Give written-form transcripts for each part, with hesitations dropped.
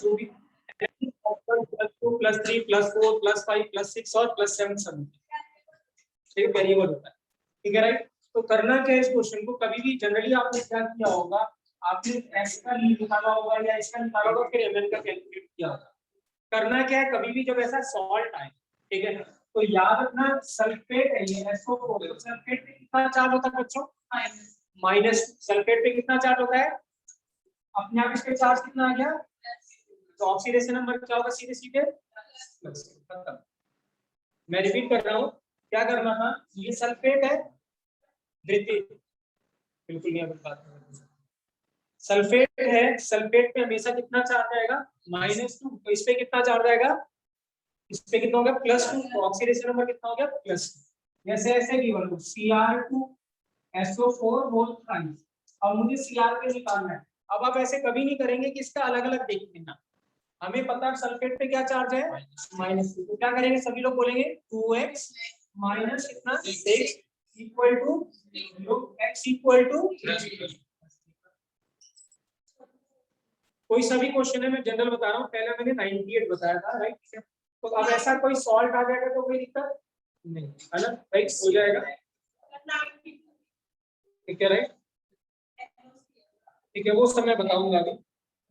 जो भी +2 +3 +4 +5 +6 और +7 सब ठीक वेरिएबल होता है। ठीक है राइट। तो करना क्या है इस क्वेश्चन को, कभी भी जनरली आपने क्या किया होगा, आपने x का निकाला होगा या इसका निकाला होगा फिर mn का कैलकुलेट किया होगा। करना क्या है, कभी भी जब ऐसा सॉल्ट आए, ठीक है, तो याद रखना सल्फेट है ये SO4, सल्फेट पे कितना चार्ज होता है बच्चों, माइनस। सल्फेट पे कितना चार्ज होता है, अपने आप इसके चार्ज कितना आ गया, तो ऑक्सीडेशन नंबर क्या होगा, सीधे सीधे खत्म। मैं रिपीट कर रहा हूँ, क्या करना था, ये सल्फेट है, द्वितीय बिल्कुल नहीं बात, सल्फेट है, सल्फेट पे हमेशा कितना चार्ज आएगा, -2, तो इस पे कितना चार्ज आएगा, इस पे कितना होगा, +2, तो ऑक्सीडेशन नंबर कितना हो गया, +2। जैसे ऐसे गिवन हो Cr2SO4 होल थ्राइस, और मुझे Cr पे निकालना है। अब आप ऐसे कभी नहीं करेंगे कि इसका अलग अलग देख लेना, हमें पता है सल्फेट पे क्या चार्ज है, -2, तो क्या करेंगे, सभी लोग बोलेंगे 2x माइनस कितना 6 equal to x equal to, कोई सभी क्वेश्चन है, मैं जनरल बता रहा हूँ, पहले मैंने 98 बताया था राइट। तो अब ऐसा कोई सॉल्ट आ जाएगा तो कोई दिक्कत नहीं है ना, राइट, हो जाएगा, ठीक है राइट, ठीक है, वो सब मैं बताऊंगा अभी।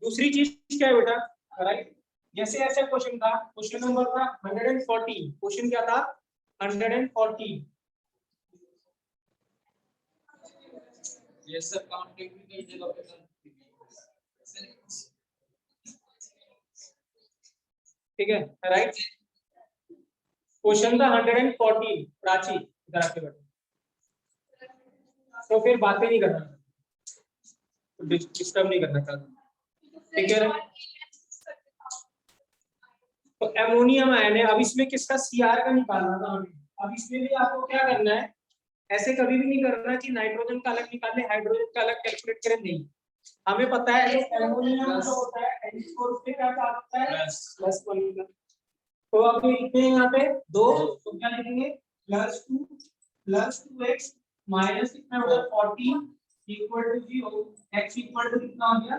दूसरी चीज क्या है बेटा, राइट, जैसे ऐसे क्वेश्चन था, क्वेश्चन नंबर था 114, क्वेश्चन क्या था 114, ये सर काउंटिंग भी कई जगह पे ठीक है राइट। क्वेश्चन था 114, प्राची इधर आके बैठो, तो फिर बातें नहीं करना, तो डिस्टर्ब नहीं करना चाहता, ठीक है। तो एमोनियम आयन है, अब इसमें किसका Cr का निकालना था हमें, अब इसमें भी आपको क्या करना है, ऐसे कभी भी नहीं करना कि नाइट्रोजन का अलग निकाले हाइड्रोजन का अलग कैलकुलेट करें, नहीं, हमें पता है एमोनियम जो होता है H4 पे क्या चार्ज होता है +1 का, तो अब लिखते हैं यहाँ पे 2, तो क्या लिखेंगे +2 +2x माइनस कितना होगा 14 equal to 0, x equal to कितना हो गया।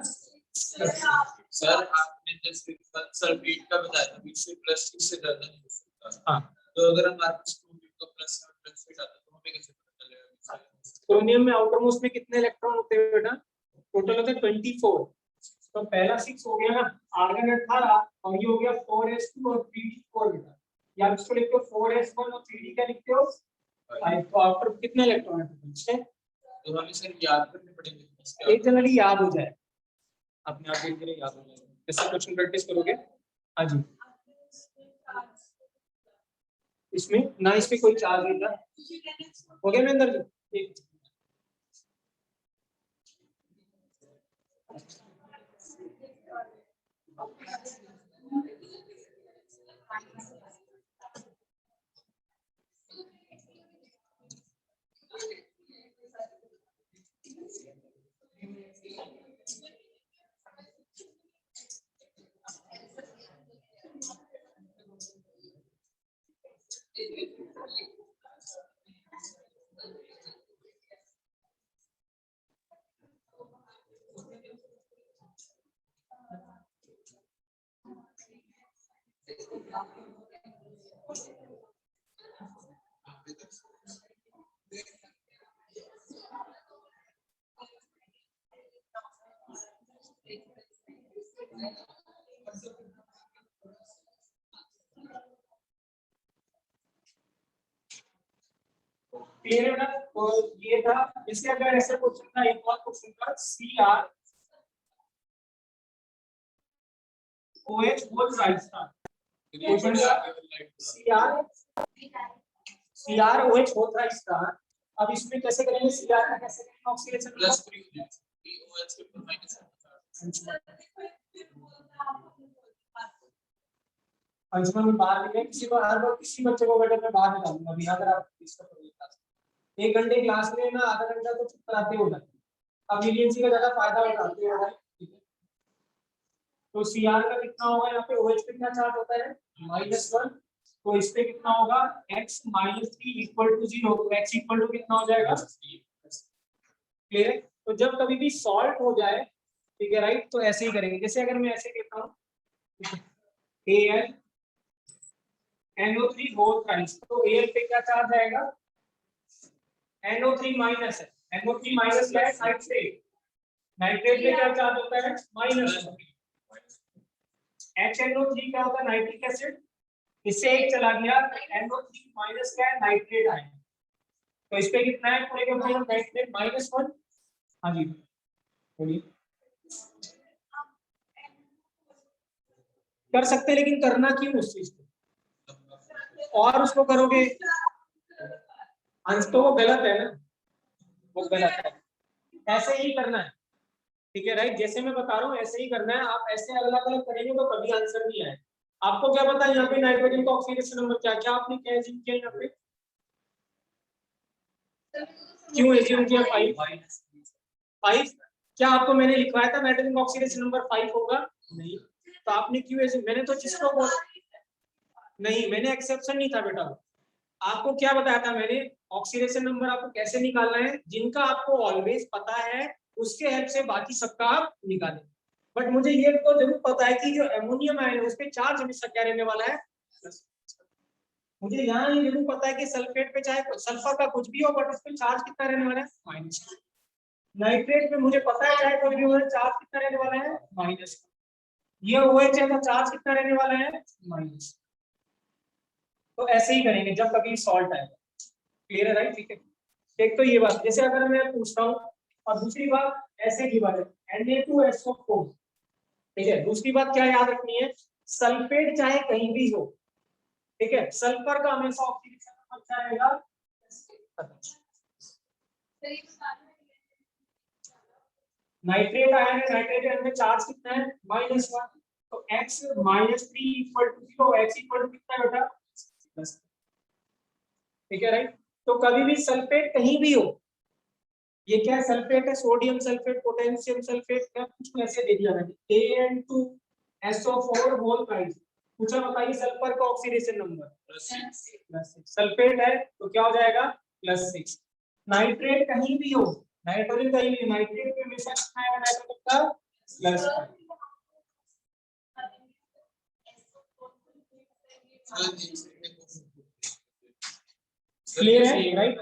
सर आपने जैसे सल्फेट का बताया था, इससे +6 से ज्यादा नहीं हो सकता। हाँ, तो अगर हमारे पास क्रोमियम का +7 आता तो हमें कैसे पता चलेगा। क्रोमियम में आउटर मोस्ट में कितने इलेक्ट्रॉन होते हैं बेटा, टोटल होते हैं 24, तो पहला 6 हो गया ना, आर्गन 18 और ये हो गया 4s2 और 3d4 बेटा, या इसको लिखते हो 4s1 और 3d क्या लिखते हो 5, तो आफ्टर कितने इलेक्ट्रॉन है टोटल, तो हमें सर याद करने पड़ेंगे, एक जनरली याद हो जाए, अपने आप धीरे धीरे याद हो जाएगा, जैसे क्वेश्चन प्रैक्टिस करोगे। हाँ जी, इसमें ना इस पे कोई चार्ज नहीं था, हो गया महेंद्र जी, ठीक। क्लियर है ना, तो ये था, इसके अगर ऐसे क्वेश्चन था, एक और क्वेश्चन था Cr OH बोथ साइड्स था, question Cr OH both sides था। अब इसमें कैसे करेंगे, Cr का कैसे करेंगे ऑक्सीडेशन अंशुमन में बाहर निकले, किसी को हर बार किसी बच्चे को बेटा मैं बाहर निकालूंगा अभी, अगर आप डिस्कस करोगे क्लास में 1 घंटे क्लास में ना आधा घंटा तो चुप कराते हो जाते, अब लीनियंसी का ज्यादा फायदा उठाते हो, तो Cr का कितना होगा, यहाँ पे OH पे क्या चार्ज होता है -1, तो इस पे कितना होगा x -3 इक्वल टू 0, तो x इक्वल टू कितना हो जाएगा, क्लियर है। तो जब कभी भी सॉल्ट हो जाए, ठीक है राइट, तो ऐसे ही करेंगे, जैसे अगर मैं ऐसे कहता हूँ Al NO3 होल थ्राइस, तो Al पे क्या चार्ज आएगा? NO3 माइनस है, NO3 माइनस क्या है? नाइट्रेट। नाइट्रेट पे क्या चार्ज होता है? माइनस। HNO3 क्या होता है? Nitric acid. इससे एक चला गया, NO3 माइनस क्या है? नाइट्रेट आएगा। तो इस पे कितना है पूरे के पूरे? नाइट्रेट -1। हाँ जी बोलिए। कर सकते हैं, लेकिन करना क्यों उस चीज को? और उसको करोगे अंश तो वो गलत है ना, वो गलत है। ऐसे ही करना है, ठीक है राइट? जैसे मैं बता रहा हूँ ऐसे ही करना है। आप ऐसे अलग अलग करेंगे तो कभी आंसर नहीं आए। आपको क्या पता है यहाँ पे नाइट्रोजन का ऑक्सीडेशन नंबर क्या? क्या आपने क्या एज्यूम किया यहाँ पे? क्यों एज्यूम किया 5? क्या आपको मैंने लिखवाया था नाइट्रोजन का ऑक्सीडेशन नंबर 5 होगा? नहीं। तो आपने क्यों एज्यूम? मैंने तो जिसको बोला नहीं, मैंने एक्सेप्शन नहीं था बेटा। आपको क्या बताया था मैंने? ऑक्सीडेशन नंबर आपको कैसे निकालना है, जिनका आपको ऑलवेज पता है उसके हेल्प से बाकी सबका आप निकालें। बट मुझे ये तो जरूर पता है कि जो एमोनियम आयन है उस पे चार्ज हमेशा क्या रहने वाला है? मुझे यहाँ ये जरूर पता है कि सल्फेट पे चाहे सल्फर का कुछ भी हो बट उस पे चार्ज कितना रहने वाला है? माइनस। नाइट्रेट पे मुझे पता है चाहे कुछ भी हो चार्ज कितना रहने वाला है? माइनस। ये OH का चार्ज कितना रहने वाला है? माइनस। तो ऐसे ही करेंगे जब कभी सॉल्ट आएगा। क्लियर है राइट? ठीक है। एक तो ये बात, जैसे अगर मैं पूछता हूँ, और दूसरी बात ऐसे की बात है Na2SO4, ठीक है। दूसरी बात क्या याद रखनी है? सल्फेट चाहे कहीं भी हो, ठीक है, सल्फर का हमेशा ऑक्सीडेशन नंबर क्या रहेगा? नाइट्रेट आयन है, नाइट्रेट आयन में चार्ज कितना है? -1। तो x -3 = 0, x = कितना है बेटा? +। ठीक है राइट? तो कभी भी सल्फेट कहीं भी हो, ये क्या सल्फेट है? सोडियम सल्फेट, पोटेशियम सल्फेट, क्या कुछ ऐसे दे दिया मैंने, AN2SO4 होल प्राइस। पूछा बताइए सल्फर का ऑक्सीडेशन नंबर +6। सल्फेट है तो क्या हो जाएगा? +6। नाइट्रेट कहीं भी हो, नाइट्रोजन कहीं भी, नाइट्रेट में हमेशा कितना है नाइट्रोजन का? +5। क्लियर है राइट?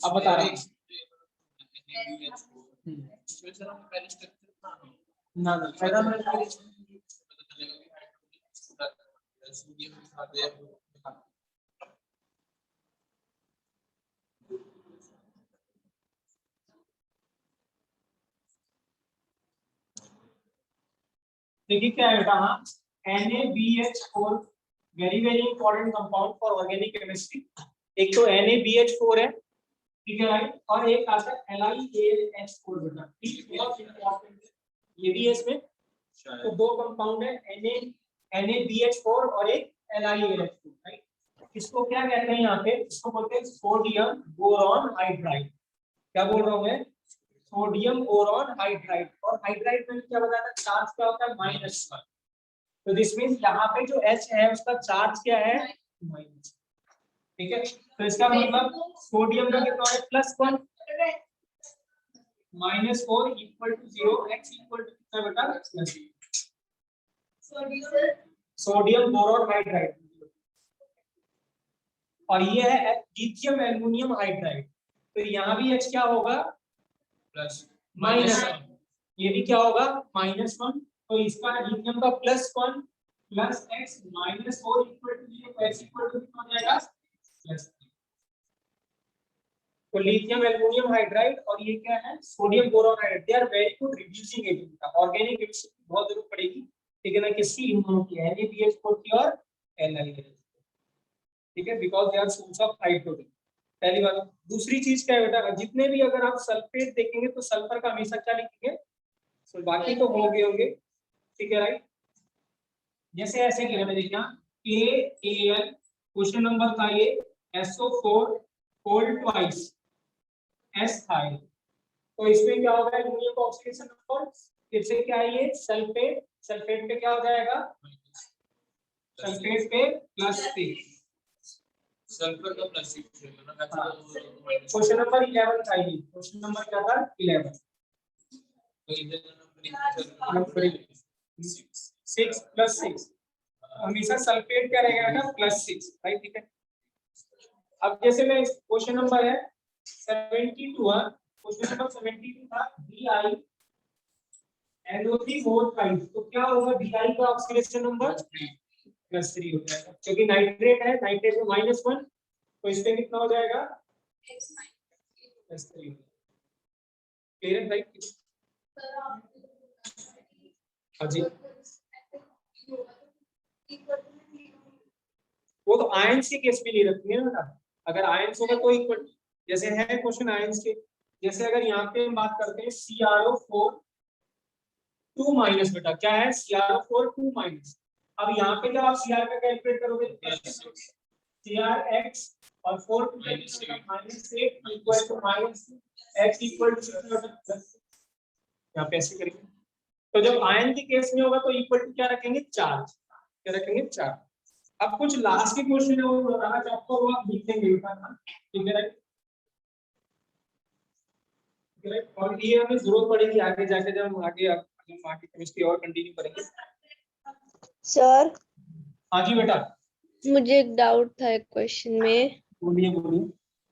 अब बता रहा हूँ ना फायदा मैं देखिए क्या है बेटा? हाँ, NaBH4 very very important compound for organic chemistry. एक तो NaBH4 है, ठीक है राइट, और एक आता है LiAlH4 बेटा, ठीक है, बहुत इंपॉर्टेंट है ये भी है इसमें। तो दो कंपाउंड है NaBH4 और एक LiAlH4 राइट। इसको क्या कहते हैं यहाँ पे? इसको बोलते हैं सोडियम बोरॉन हाइड्राइड। क्या बोल रहा हूँ मैं? Sodium boron hydride. और हाइड्राइड में क्या बताया था? चार्ज क्या होता है? -1। तो दिस मींस यहाँ पे जो H है उसका चार्ज क्या है? माइनस। ठीक है, तो इसका मतलब सोडियम का कितना है? +1 -4 = 0, x = कितना बेटा? Sodium boron hydride. और ये है लिथियम एल्युमिनियम हाइड्राइड। तो यहाँ भी H क्या होगा? -1। ये भी क्या होगा? -1। तो इसका लिथियम का +1 + x -4 = 0, तो x = कितना हो जाएगा? +3। तो लिथियम एल्युमिनियम हाइड्राइड और ये क्या है? Sodium boron hydride. They are very good reducing agent. Organic chemistry बहुत जरूरत पड़ेगी, ठीक है ना? किसकी? इन दोनों की, NaBH4 की और LiAlH, ठीक है, because they are source of hydrogen. पहली बात। दूसरी चीज क्या है बेटा? जितने भी अगर आप सल्फेट देखेंगे तो सल्फर का हमेशा क्या लिखेंगे? तो बाकी तो होंगे, ठीक है राइट। जैसे ऐसे किया मैंने देखना KAl, क्वेश्चन नंबर था ये, SO4 होल ट्वाइस S थाइल। तो इसमें क्या होगा? एल्युमिनियम का ऑक्सीडेशन नंबर, फिर से क्या है ये? सल्फेट। सल्फेट पे क्या हो जाएगा? सल्फेट पे +3। सल्फर का +6 है ना? क्वेश्चन नंबर 11 था ये। क्वेश्चन नंबर क्या था? 11। तो इधर 6 प्लस 6 हमेशा सल्फेट क्या रहेगा ना +6 राइट ठीक है। अब जैसे मैं क्वेश्चन नंबर है 72 क्वेश्चन नंबर 72 था Bi NO3 4 टाइम्स तो क्या होगा Bi का ऑक्सीडेशन नंबर +3 हो जाएगा क्योंकि नाइट्रेट है नाइट्रेट में -1 तो इसमें कितना हो जाएगा +3 क्लियर है राइट। हाँ जी वो तो आयंस के केस में नहीं रखनी है ना बेटा। अगर आयंस होगा तो इक्वल जैसे है क्वेश्चन आयंस के जैसे अगर यहाँ पे हम बात करते हैं CrO4 2 माइनस बेटा क्या है CrO4 2 माइनस। अब यहाँ पे जब आप Cr का कैलकुलेट करोगे CrX और 4 -8 equal to -x equal to यहाँ पे ऐसे करेंगे तो जब आयन के केस में होगा तो इक्वल टू क्या रखेंगे चार्ज क्या रखेंगे चार्ज। अब कुछ लास्ट के क्वेश्चन है वो आज आपको वो आप लिखेंगे ठीक है राइट और ये हमें जरूरत पड़ेगी आगे जाके जब हम आगे केमिस्ट्री और कंटिन्यू करेंगे। सर हाँ जी बेटा मुझे एक डाउट था एक क्वेश्चन में बोलिए बोलिए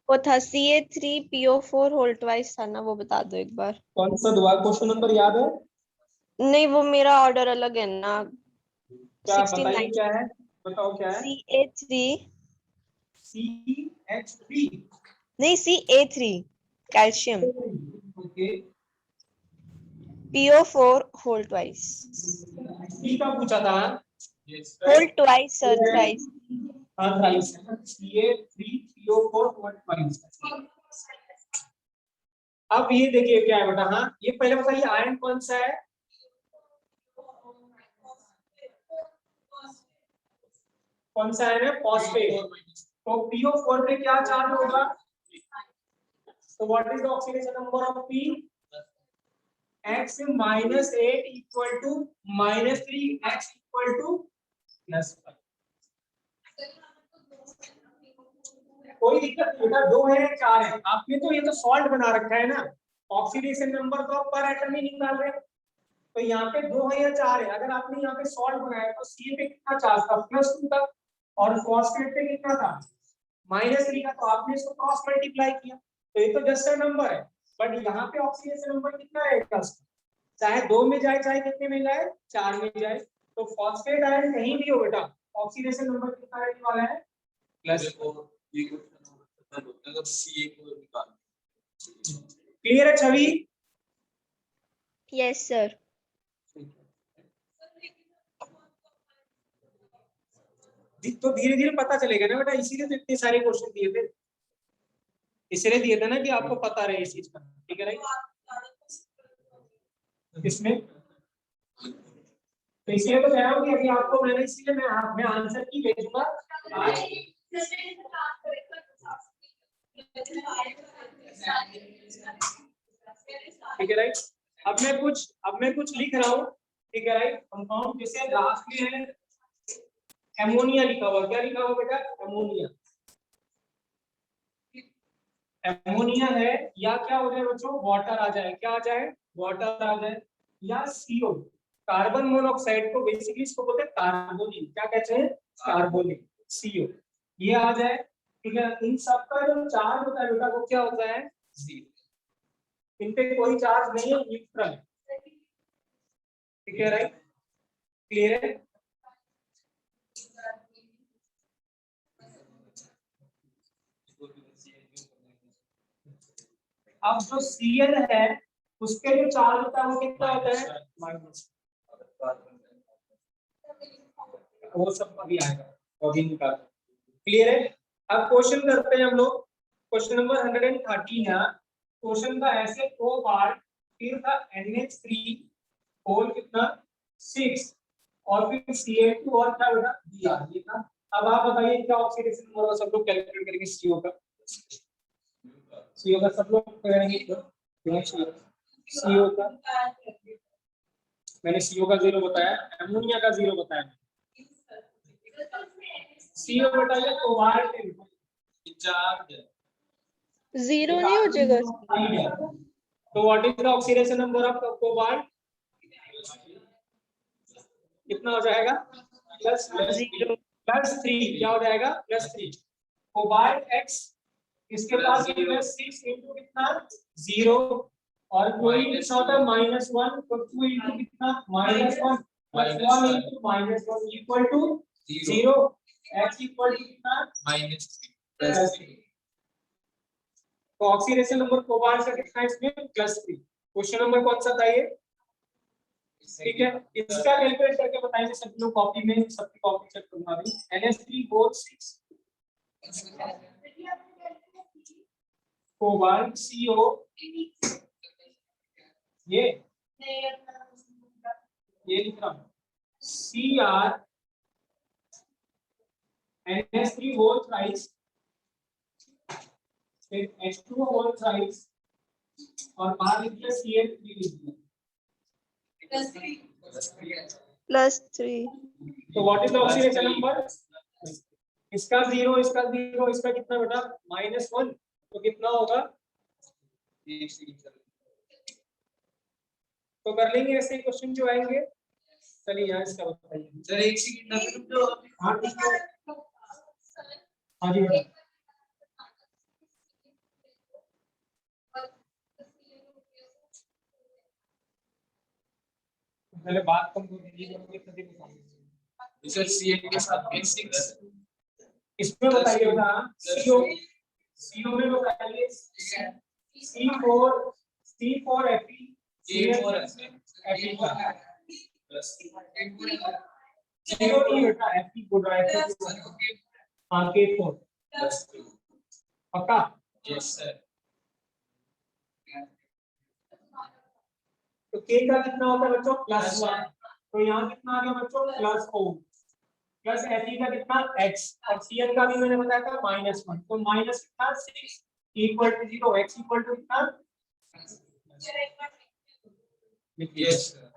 वो था CA3PO4 होल ट्वाइस था ना वो बता दो एक बार। कौन सा दोबारा क्वेश्चन नंबर याद है नहीं वो मेरा ऑर्डर अलग है ना। क्या बताइए क्या है बताओ क्या है CA3 CH3 नहीं CA3 calcium okay PO4 whole twice C का पूछा था होल ट्वाइस सर थ्राइस। हाँ थ्राइस CA3PO4 होल ट्वाइस। अब ये देखिए क्या है बेटा हाँ ये पहले बताइए आयन कौन सा है कौन सा आयन है फॉस्फेट तो PO4 पे क्या चार्ज होगा तो what is the oxidation number of P x -8 equal to -3 x equal to +5 कोई दिक्कत नहीं बेटा 2 है 4 है आपने तो ये तो सॉल्ट बना रखा है ना ऑक्सीडेशन नंबर तो आप पर एटम ही निकाल रहे हैं तो यहाँ पे 2 है या 4 है अगर आपने यहाँ पे सॉल्ट बनाया तो सी पे कितना चार्ज था +2 था और फॉस्फेट पे कितना था -3 का तो आपने इसको क्रॉस मल्टीप्लाई किया तो ये तो जस्ट अ नंबर है बट यहाँ पे ऑक्सीडेशन नंबर कितना रहेगा उसका चाहे 2 में जाए चाहे कितने में जाए 4 में जाए तो फॉस्फेट आयन कहीं भी हो बेटा ऑक्सीडेशन नंबर कितना रहने वाला है क्लियर है छवि यस सर। तो धीरे धीरे पता चलेगा ना बेटा इसीलिए तो इतने सारे क्वेश्चन दिए थे इसलिए दिए थे ना कि आपको पता रहे इस चीज का ठीक है राइट इसमें तो इसलिए तो कह रहा हूँ कि अभी आपको मैंने इसलिए मैं आंसर की भेजूंगा ठीक है राइट अब मैं कुछ लिख रहा हूँ ठीक है राइट कंपाउंड जैसे लास्ट में है एमोनिया लिखा हुआ क्या लिखा हुआ बेटा एमोनिया एमोनिया है या क्या हो जाए बच्चों वाटर आ जाए क्या आ जाए वाटर आ जाए या CO कार्बन मोनोऑक्साइड को बेसिकली इसको बोलते हैं कार्बोनिल क्या कहते हैं कार्बोनिल CO ये आ जाए ठीक है इन सब का जो चार्ज होता है बेटा वो क्या होता है 0 इन पे कोई चार्ज नहीं है न्यूट्रल ठीक है राइट क्लियर है अब जो Cl है उसके जो चार्ज होता है वो कितना होता है माइनस वो सब अभी आएगा अभी निकाल क्लियर है। अब क्वेश्चन करते हैं हम लोग क्वेश्चन नंबर 113 है क्वेश्चन का ऐसे दो पार्ट फिर था NH3 होल कितना 6 और फिर Cl2 और क्या बेटा Br ये था। अब आप बताइए क्या ऑक्सीडेशन नंबर होगा सब लोग कैलकुलेट करेंगे CO का सब लोग करेंगे CO का मैंने CO का 0 बताया एमोनिया का 0 बताया CO बताइए कोबाल्ट चार्ज 0 नहीं हो जाएगा तो what is the oxidation number of cobalt कितना हो जाएगा Zero. +3 क्या हो जाएगा +3 कोबाल्ट x इसके पास +6 into कितना 0 और कोई कितना होता है -1 तो 2 into कितना -1 +1 into -1 equal to 0 x equal to कितना -3 तो ऑक्सीडेशन नंबर कोबाल्ट का कितना है इसमें +3 क्वेश्चन नंबर कौन सा था ये ठीक है इसका कैलकुलेट करके बताएंगे सब लोग कॉपी में सबकी कॉपी चेक करूंगा अभी NH3 कोबाल्ट CO ये लिख रहा हूं Cr NH3 होल थ्राइस फिर H2 होल थ्राइस और बाहर लिख दिया Cl3 लिख दिया +3. तो what is the oxidation number इसका 0 इसका कितना बेटा -1 तो कितना होगा तो कर लेंगे ऐसे क्वेश्चन जो आएंगे चलिए यहाँ इसका बताइए सर एक सेकंड ना रुक जाओ हाँ ठीक है हाँ जी बेटा पहले बात कम कर दीजिए तभी बताएंगे सर Cl के साथ H6 इसमें बताइए बेटा CO में बताइए C4 Fe K4 Fe plus CO नहीं बेटा Fe बोल रहा है हाँ K4 प्लस पक्का यस सर तो K का कितना होता है बच्चों +1 तो यहाँ कितना आ गया बच्चों +O प्लस Fe का कितना x और Cl का भी मैंने बताया था -1 तो माइनस कितना 6 equal to 0 x equal to कितना यस सर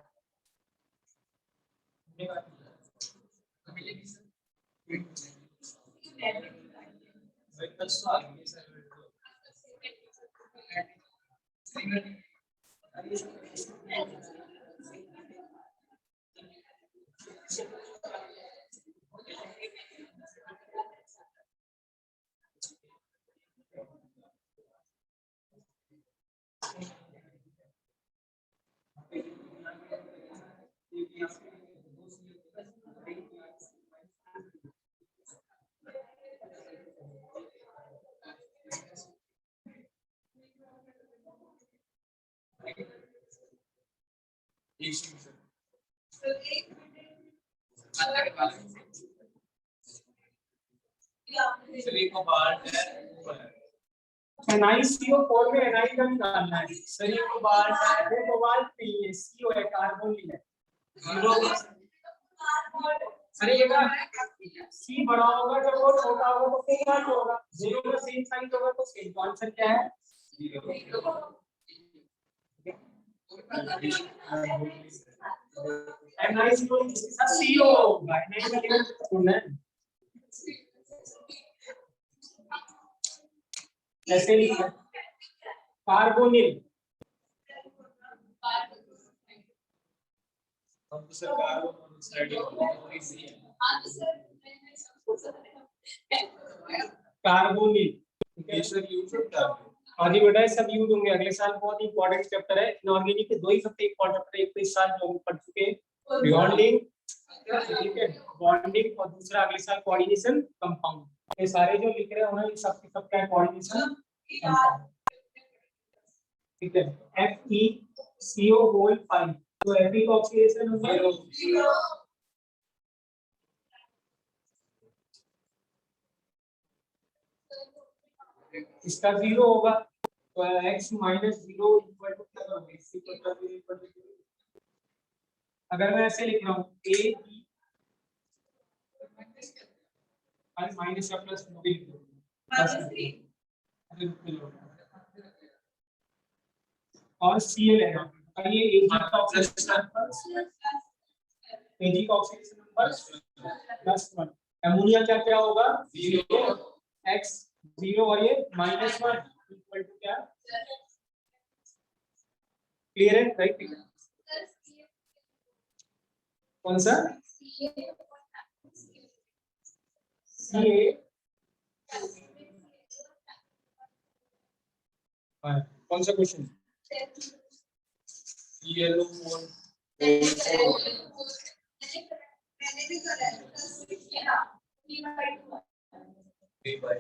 सर एक बार NiCO4 में Ni का निकालना है सर ये कोबाल्ट है वो कोबाल्ट नहीं है CO है कार्बन नहीं है 0 सर ये का C बड़ा होगा जब वो छोटा होगा तो फिर क्या होगा 0 का सेम साइन होगा तो सेम आंसर क्या है 0 NiCO इसके साथ CO होगा Ni का लिखना छोड़ना है ऐसे लिखना कार्बोनिल हम तो सर कार्बन मोनोऑक्साइड कार्बोनिल ये सर यूज होता है और ये बेटा सब यूज होंगे अगले साल बहुत इंपॉर्टेंट चैप्टर है इनऑर्गेनिक के दो ही सबसे इंपॉर्टेंट चैप्टर एक तो इस साल जो हम पढ़ चुके हैं बॉन्डिंग ठीक है बॉन्डिंग और दूसरा अगले साल कोऑर्डिनेशन कंपाउंड ये सारे जो लिख रहे हैं सब क्या है कोऑर्डिनेशन कंपाउंड ठीक है FeCO होल 5 तो Fe का ऑक्सीडेशन नंबर 0 इसका 0 होगा तो x - 0 इक्वल टू क्या होगा x इक्वल टू अगर मैं ऐसे लिख रहा हूँ a b और माइनस या प्लस और Cl है ना और ये Ag का ऑक्सीडेशन नंबर +1 अमोनिया क्या होगा 0 x 0 और ये -1 इक्वल टू क्या क्लियर है राइट कौन सा CA कौन सा question? Yellow phone. Three by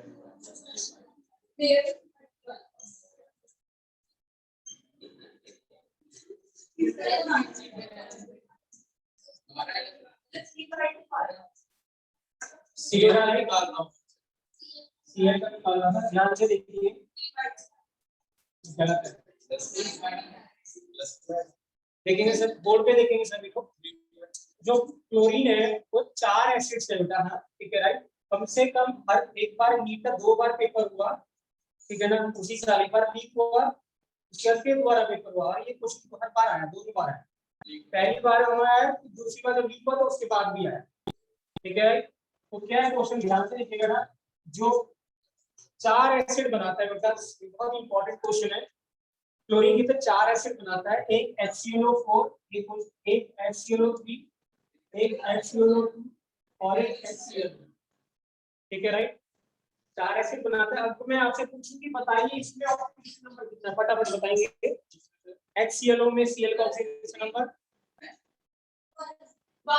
CA का निकालना, CA का निकालना था, ध्यान से देखिए गलत है। देखेंगे सर, बोर्ड पे देखेंगे सभी को। जो क्लोरीन है वो 4 एसिड से बना है, ठीक है राइट। कम से कम हर एक बार नीट का 2 बार पेपर हुआ, ठीक है ना, उसी साल एक बार लीक हुआ, उसके बाद दोबारा पेपर हुआ। ये क्वेश्चन तो हर बार आया, 2 बार आया। पहली बार हुआ है, दूसरी बार जब लीक हुआ तो उसके बाद भी आया, ठीक है। तो क्या है क्वेश्चन, ध्यान से देखिएगा ना। जो 4 एसिड बनाता है, बेटा बहुत इंपॉर्टेंट क्वेश्चन है। क्लोरीन की तो 4 एसिड बनाता है, एक HClO4, एक HClO3, एक HClO2 और एक HCl, ठीक है राइट। 4 एसिड बनाता है। अब मैं आपसे पूछूं कि बताइए इसमें ऑक्सीडेशन नंबर कितना है, फटाफट बताएंगे। HClO में Cl का ऑक्सीडेशन नंबर 1।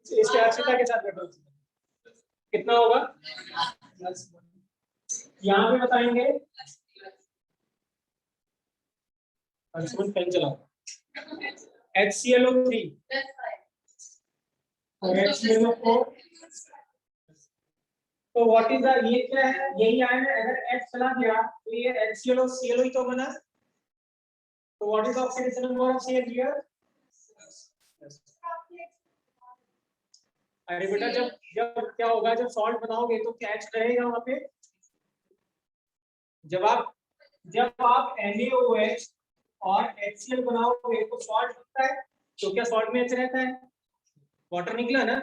इसके अक्षता के साथ बैठो, कितना होगा? यहाँ पे बताएंगे, पेन चलाओ। HClO3 और HClO4, तो व्हाट इज द, ये क्या है, यही आया ना। अगर H चला गया तो ये HClO ClO ही तो बना। तो what is the oxidation number of Cl here? अरे बेटा जब जब क्या होगा, जब सॉल्ट बनाओगे तो क्या H रहेगा वहां पे? जब आप NaOH और HCl बनाओगे तो सॉल्ट बनता है, तो क्या सॉल्ट में H रहता है? वाटर निकला ना,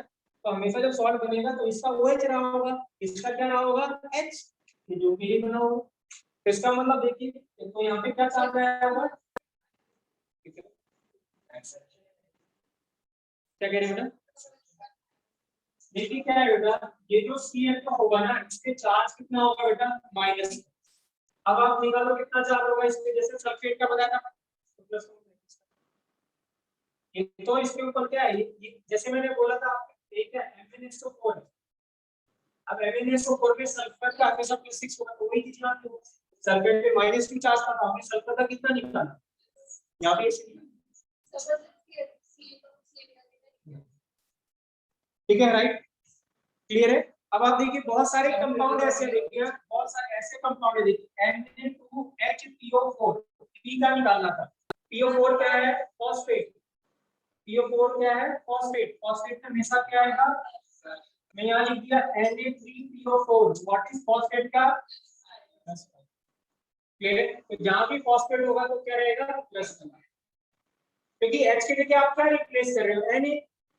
तो हमेशा जब सॉल्ट बनेगा तो इसका OH रहा होगा, इसका क्या रहा होगा? H, ये जो भी बना होगा। तो इसका मतलब देखिए, तो यहाँ पे क्या चल रहा होगा? क्या कह रहे हैं बेटा? देखिए क्या है बेटा, ये जो Cl का होगा ना, इसके चार्ज कितना होगा बेटा? माइनस। अब आप निकालो कितना चार्ज होगा इसके, जैसे सल्फेट का बताया था प्लस। ये तो इसके ऊपर क्या है, ये जैसे मैंने बोला था आपको, एक है MnSO4 है। अब MnSO4 पे सल्फर का हमेशा +6 होगा, तो वही चीज ना, सल्फेट पे -2 चार्ज था, हमने सल्फर का कितना निकाला, यहाँ पे ऐसे निकाला, ठीक है राइट, क्लियर है। अब आप देखिए बहुत सारे कंपाउंड ऐसे देखिए, बहुत सारे ऐसे कंपाउंड है, देखिए Na2HPO4, P का निकालना था। PO4 क्या है? फॉस्फेट। PO4 क्या है? फॉस्फेट। फॉस्फेट में हमेशा क्या आएगा? मैं यहाँ लिख दिया Na3PO4। व्हाट इज फॉस्फेट का? क्लियर। तो जहां भी फॉस्फेट होगा तो क्या रहेगा? प्लस, क्योंकि H के जगह आप क्या रिप्लेस कर रहे हो? Na,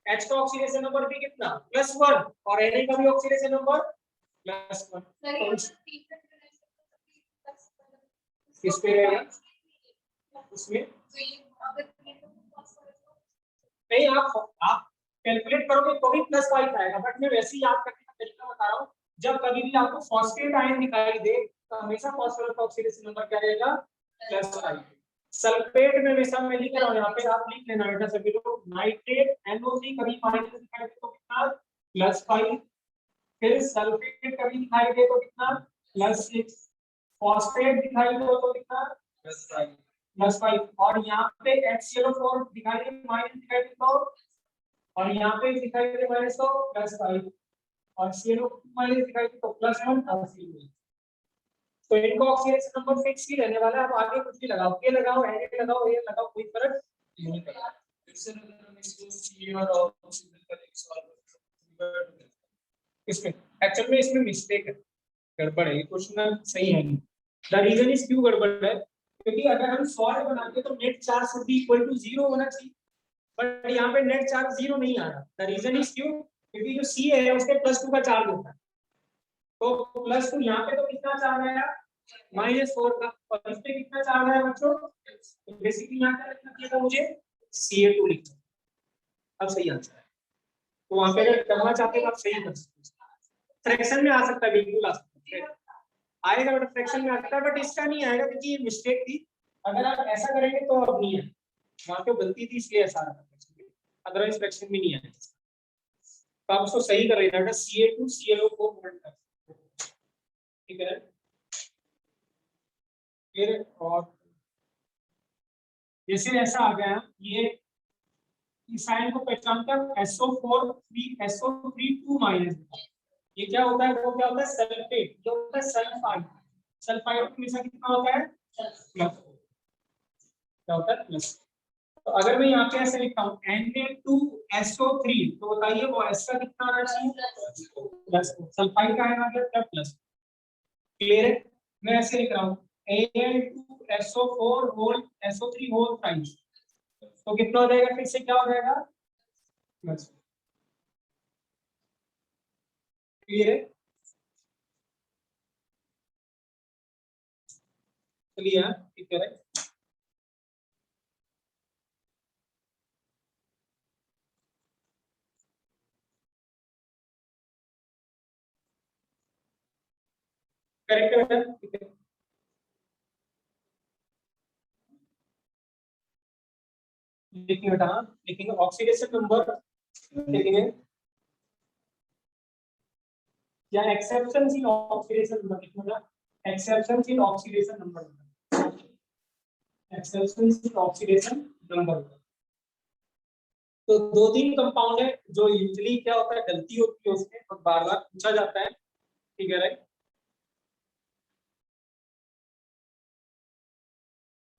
H का ऑक्सीडेशन नंबर भी कितना? +1, और Na का भी ऑक्सीडेशन नंबर +1। तो किस पे रहेगा? उसमें नहीं, आप कैलकुलेट करोगे तो भी +5 आएगा, बट मैं वैसे ही याद करने का तरीका बता रहा हूँ। जब कभी भी आपको फॉस्फेट आयन दिखाई दे तो हमेशा फॉस्फोरस का ऑक्सीडेशन नंबर क्या रहेगा? +5। सल्फेट में हमेशा मैं लिख रहा हूँ, यहाँ पे आप लिख लेना बेटा सभी लोग। नाइट्रेट NO3 कभी माइनस दिखाई दे तो कितना? +5। फिर सल्फेट कभी दिखाई दे तो कितना? +6। फॉस्फेट दिखाई दे तो कितना? +5। और यहाँ पे HClO4 दिखाई दे माइनस दिखाई दे तो, और यहाँ पे दिखाई दे माइनस तो +5, और ClO माइनस दिखाई दे तो +1 और ClO। तो इनका ऑक्सीडेशन नंबर फिक्स ही रहने वाला है। अब आगे कुछ भी लगाओ, के लगाओ, Na लगाओ, ये लगाओ, कोई फर्क नहीं पड़ेगा। फिर से अगर हम इसको C और ऑक्सीजन का एक सॉल्व इसमें एक्चुअल में इसमें मिस्टेक है, गड़बड़ है, ये क्वेश्चन सही है नहीं। द रीजन इज क्यों गड़बड़ है, क्योंकि अगर हम सॉल्व बनाते तो net charge should be equal to 0 होना चाहिए, बट यहाँ पे नेट चार्ज 0 नहीं आ रहा। द रीजन इज क्यों, क्योंकि जो C है उसके +2 का चार्ज होता है, तो +2 यहाँ पे तो कितना चार्ज आया? -4 का, और इस पे कितना चार्ज आया बच्चों? तो बेसिकली यहाँ क्या लिखना चाहिए था मुझे? Ca2 लिखना, अब सही आंसर है। तो वहां पे अगर करना चाहते हो तो आप सही कर सकते हो। फ्रैक्शन में आ सकता है, बिल्कुल आ सकता है, आएगा बट फ्रैक्शन में आता है, बट इसका नहीं आएगा क्योंकि ये मिस्टेक थी। अगर आप ऐसा करेंगे तो अब नहीं है, वहां पे गलती थी इसलिए ऐसा आ रहा था, अदरवाइज फ्रैक्शन में नहीं आएगा। तो आप उसको सही कर रहे थे, Ca2 ClO को मोल्ड कर, ठीक है। फिर और जैसे ऐसा आ गया, ये साइन को पहचानकर SO4 3 2 माइनस, ये क्या होता है, वो क्या होता है सल्फेट, जो होता है सल्फाइड। सल्फाइड हमेशा कितना होता है प्लस, क्या होता है प्लस। तो अगर मैं यहाँ पे ऐसे लिखता हूँ Na2SO3, तो बताइए वो S का कितना आना चाहिए प्लस, सल्फाइड का आएगा क्या प्लस, क्लियर है। मैं ऐसे लिख रहा हूँ Al2SO4 whole SO3 whole prime, तो कितना हो जाएगा, फिर से क्या हो जाएगा प्लस, क्लियर है। चलिए ठीक है, करेक्ट है बेटा, ठीक है। लिखेंगे बेटा, हाँ लिखेंगे ऑक्सीडेशन नंबर, लिखेंगे या एक्सेप्शंस इन ऑक्सीडेशन नंबर, लिखना exceptions in oxidation number, exceptions in oxidation number. तो दो तीन कंपाउंड है जो यूजुअली क्या होता है, गलती होती है उसमें और बार बार पूछा जाता है, ठीक है राइट।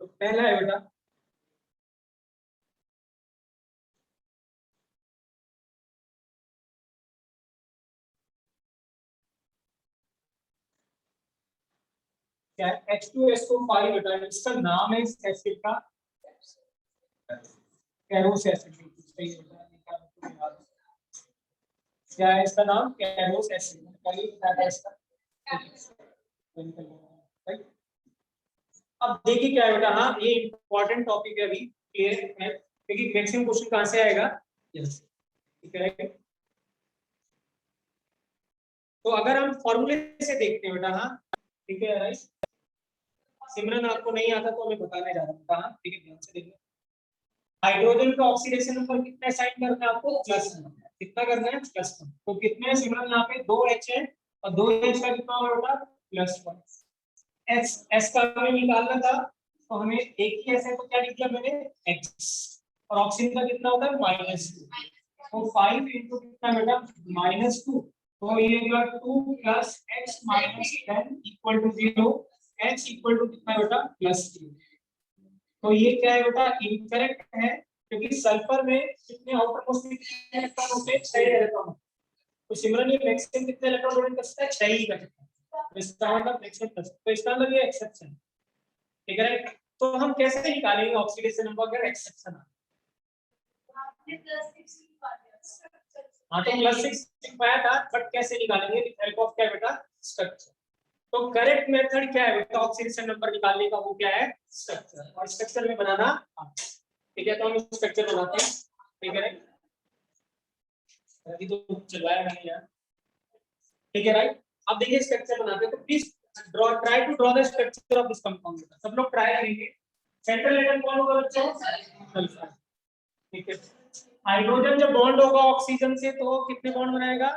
तो पहला है बेटा क्या है, H2SO5 बेटा, इसका नाम है इस एसिड का कैरोस एसिड, सही है बेटा। क्या है इसका नाम, कैरोस एसिड, क्या है इसका, राइट। अब देखिए क्या है बेटा, हाँ ये इंपॉर्टेंट टॉपिक है, अभी क्लियर है क्योंकि मैक्सिमम क्वेश्चन कहां से आएगा, यस ठीक है। तो अगर हम फॉर्मूले से देखते हैं बेटा, हाँ ठीक है राइट, सिमरन आपको नहीं आता तो मैं बताने जा रहा हूँ, हाँ ठीक है ध्यान से देखिए। हाइड्रोजन का ऑक्सीडेशन नंबर कितना असाइन करना है आपको, प्लस, कितना करना है प्लस, तो कितने हैं सिमरन, यहाँ पे 2H है और 2H का कितना होगा बेटा +1, S का हमें निकालना था तो हमें एक ही ऐसे तो क्या लिख दिया मैंने X, और ऑक्सीजन का कितना होता है -2, तो 5 into कितना बेटा -2, तो ये होगा 2 + X - 10 = 0, H इक्वल टू कितना बेटा +3। तो ये क्या है बेटा इनकरेक्ट है, क्योंकि सल्फर में कितने आउटर मोस्ट में कितने इलेक्ट्रॉन होते हैं, 6 इलेक्ट्रॉन। तो सिमिलरली मैक्सिमम कितने इलेक्ट्रॉन प्रोवाइड कर सकता है, 6 ही कर सकता है, तो इसका मतलब मैक्सिमम कर सकता है, तो इसका मतलब ये एक्सेप्शन, ठीक है राइट। तो हम कैसे निकालेंगे ऑक्सीडेशन नंबर अगर एक्सेप्शन आ, हाँ तो +6 पाया था, बट कैसे निकालेंगे विद हेल्प ऑफ क्या बेटा स्ट्रक्चर। तो करेक्ट मेथड क्या है बेटा ऑक्सीडेशन नंबर निकालने का, वो क्या है स्ट्रक्चर, और स्ट्रक्चर में बनाना, ठीक है। तो हम स्ट्रक्चर बनाते हैं, ठीक है राइट, अभी तो चलवाया मैंने यार, ठीक है राइट। अब देखिए स्ट्रक्चर बनाते हैं, तो please draw, try to draw the structure of this compound, सब लोग ट्राई करेंगे। सेंट्रल एटम कौन होगा बच्चों, सल्फर, ठीक है। हाइड्रोजन जब बॉन्ड होगा ऑक्सीजन से तो कितने बॉन्ड बनाएगा,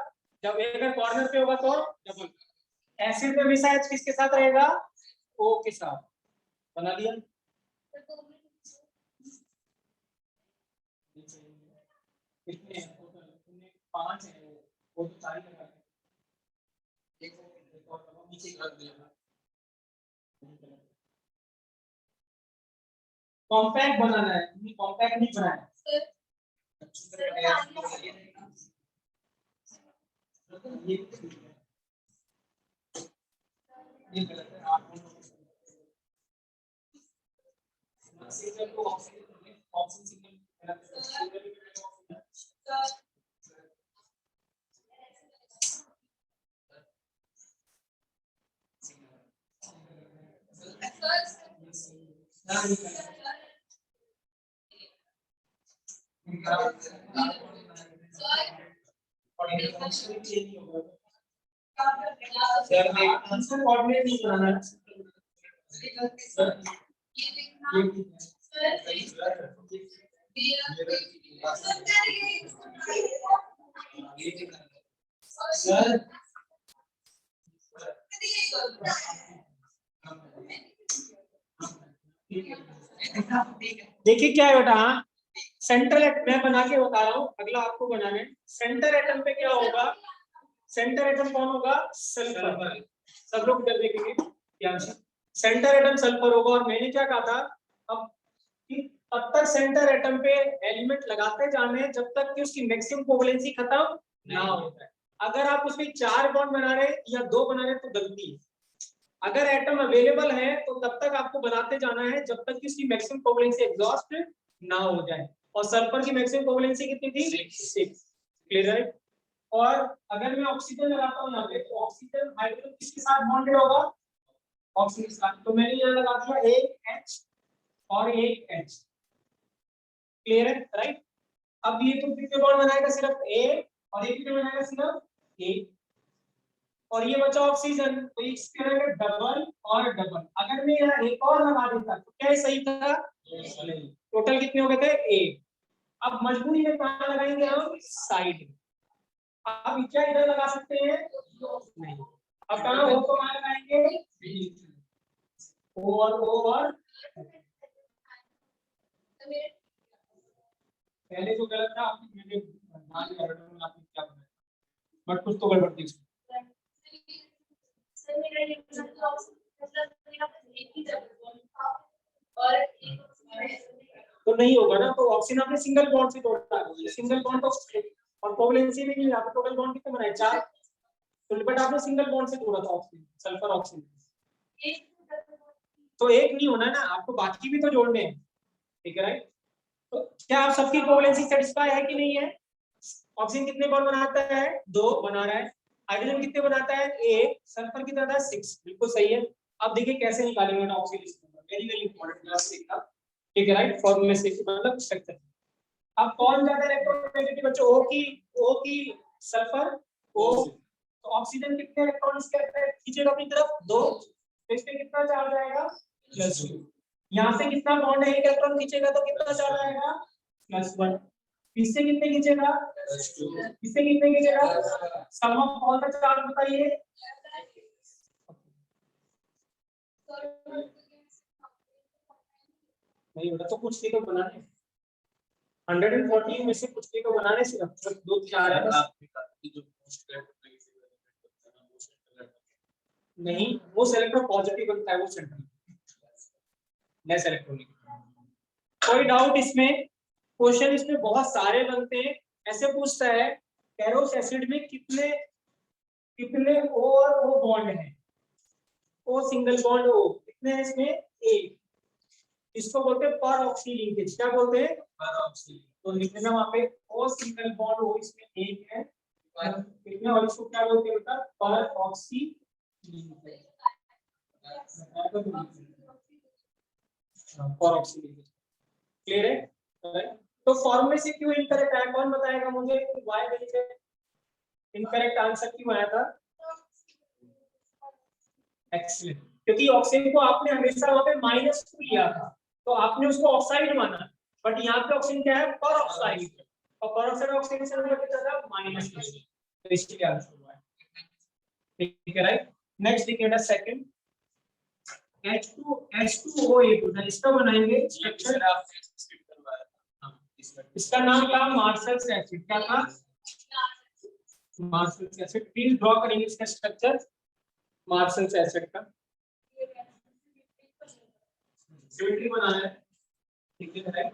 जब अगर कॉर्नर पे होगा तो डबल, एसिड में हमेशा H किसके साथ रहेगा, O के साथ, बना दिया। कितने हैं टोटल, 5 है, वो तो 4 लगा एक और नीचे रख दिया। कॉम्पैक्ट बनाना है, कॉम्पैक्ट नहीं बनाना है, ये गलत है, आप ऑक्सीजन को oxygen signal sir answer coordinate नहीं बनाना है। सर देखिए क्या है बेटा, हाँ सेंट्रल मैं बना के बता रहा हूँ, अगला आपको बनाना है। सेंटर एटम पे क्या होगा, सेंटर एटम कौन होगा, सल्फर। सब लोग इधर देखेंगे ध्यान से, सेंटर एटम सल्फर होगा। और मैंने क्या कहा था अब कि तब तक सेंटर एटम पे एलिमेंट लगाते जाने हैं जब तक कि उसकी मैक्सिमम कोवैलेंसी खत्म ना हो जाए। अगर आप उसमें 4 बॉन्ड बना रहे या 2 बना रहे तो गलती है। अगर एटम अवेलेबल है तो तब तक आपको बनाते जाना है जब तक कि उसकी मैक्सिमम कोवैलेंसी एग्जॉस्ट ना हो जाए। और सल्फर की मैक्सिमम कोवैलेंसी कितनी थी, 6। क्लियर है। और अगर मैं ऑक्सीजन लगाता हूं यहाँ पे तो ऑक्सीजन हाइड्रोजन किसके साथ बॉन्डेड होगा, ऑक्सीजन के साथ। तो मैंने यहाँ लगा दिया एक H और एक H। क्लियर है, राइट। अब ये तो कितने बॉन्ड बनाएगा, सिर्फ A, और ये कितने बनाएगा, सिर्फ A। और ये बचा ऑक्सीजन, तो इसके रहेगा डबल और डबल। अगर मैं यहाँ एक और लगा देता तो क्या सही था, नहीं। टोटल कितने हो गए थे, 8। अब मजबूरी में कहाँ लगाएंगे हम, साइड। अब क्या इधर लगा सकते हैं, नहीं। अब कहाँ हो तो कहाँ लगाएंगे, ओ और पहले जो गलत था आपने मैंने ध्यान दिया, आपने क्या बनाया, बट कुछ तो गड़बड़ थी इसमें। तो नहीं होगा ना, तो ऑक्सीजन आपने सिंगल बॉन्ड से तोड़ा है, सिंगल बॉन्ड तो और कोवैलेंसी में नहीं, यहाँ पे टोटल बॉन्ड कितने बनाए, 4। तो बट आपने सिंगल बॉन्ड से तोड़ा था ऑक्सीजन, सल्फर ऑक्सीजन। तो एक नहीं होना ना, आपको बाकी भी तो जोड़ने हैं, ठीक है राइट। तो क्या आप सबकी कोवैलेंसी सेटिस्फाई है कि नहीं है, ऑक्सीजन कितने बॉन्ड बनाता है, 2 बना रहा है। हाइड्रोजन कितने बनाता है, 1। सल्फर कितना था, 6। बिल्कुल सही है। अब देखिए कैसे निकालेंगे oxygen, very very important class का, ठीक है राइट। फॉर्मूले से मतलब स्ट्रक्चर। अब कौन ज्यादा इलेक्ट्रोनेगेटिव बच्चों, O की सल्फर, O। तो ऑक्सीजन कितने इलेक्ट्रॉन खींचेगा अपनी तरफ, 2। तो इसमें कितना चार्ज आएगा, +2। यहाँ से कितना बॉन्ड है, एक इलेक्ट्रॉन खींचेगा तो कितना चार्ज आएगा, +1। इससे कितने खींचेगा, इससे कितने खींचेगा, सम ऑफ ऑल द चार्ज बताइए। नहीं बेटा, तो कुछ नहीं तो बनाने, 114 में से कुछ नहीं तो बनाने, सिर्फ 2-4 है बस। नहीं, वो इलेक्ट्रॉन पॉजिटिव बनता है, वो सेंट्रल लेस इलेक्ट्रॉनिक। कोई डाउट इसमें, क्वेश्चन इसमें बहुत सारे बनते हैं। ऐसे पूछता है कैरोस एसिड में कितने कितने O और O बॉन्ड है, O सिंगल बॉन्ड O कितने हैं इसमें, 1। इसको बोलते हैं पर ऑक्सी लिंकेज। क्या बोलते हैं, पर ऑक्सी। तो लिख देना वहां पे O सिंगल बॉन्ड O इसमें 1 है, कितने, और इसको क्या बोलते हैं बेटा, पर ऑक्सी लिंकेज। पर ऑक्सी लिंकेज, क्लियर है। तो फॉर्मूले से क्यों इनकरेक्ट आया, कौन बताएगा मुझे, वाई वजह से इनकरेक्ट आंसर क्यों आया था, एक्सीलेंट। क्योंकि ऑक्सीजन को आपने हमेशा वहां पे -2 लिया था, तो आपने उसको ऑक्साइड माना, बट यहाँ पे ऑक्सीजन क्या है, पर ऑक्साइड। और पर ऑक्साइड ऑक्सीजन से नंबर कितना था, -2। तो इसलिए आंसर हुआ है, ठीक है राइट। नेक्स्ट देखिए बेटा, सेकंड H2OA, इसका बनाएंगे स्ट्रक्चर। इसका नाम था मार्शल्स एसिड, क्या था, मार्शल्स एसिड। प्लीज ड्रॉ करेंगे इसका स्ट्रक्चर मार्शल्स एसिड का, सिमेट्री बनाना है, ठीक है।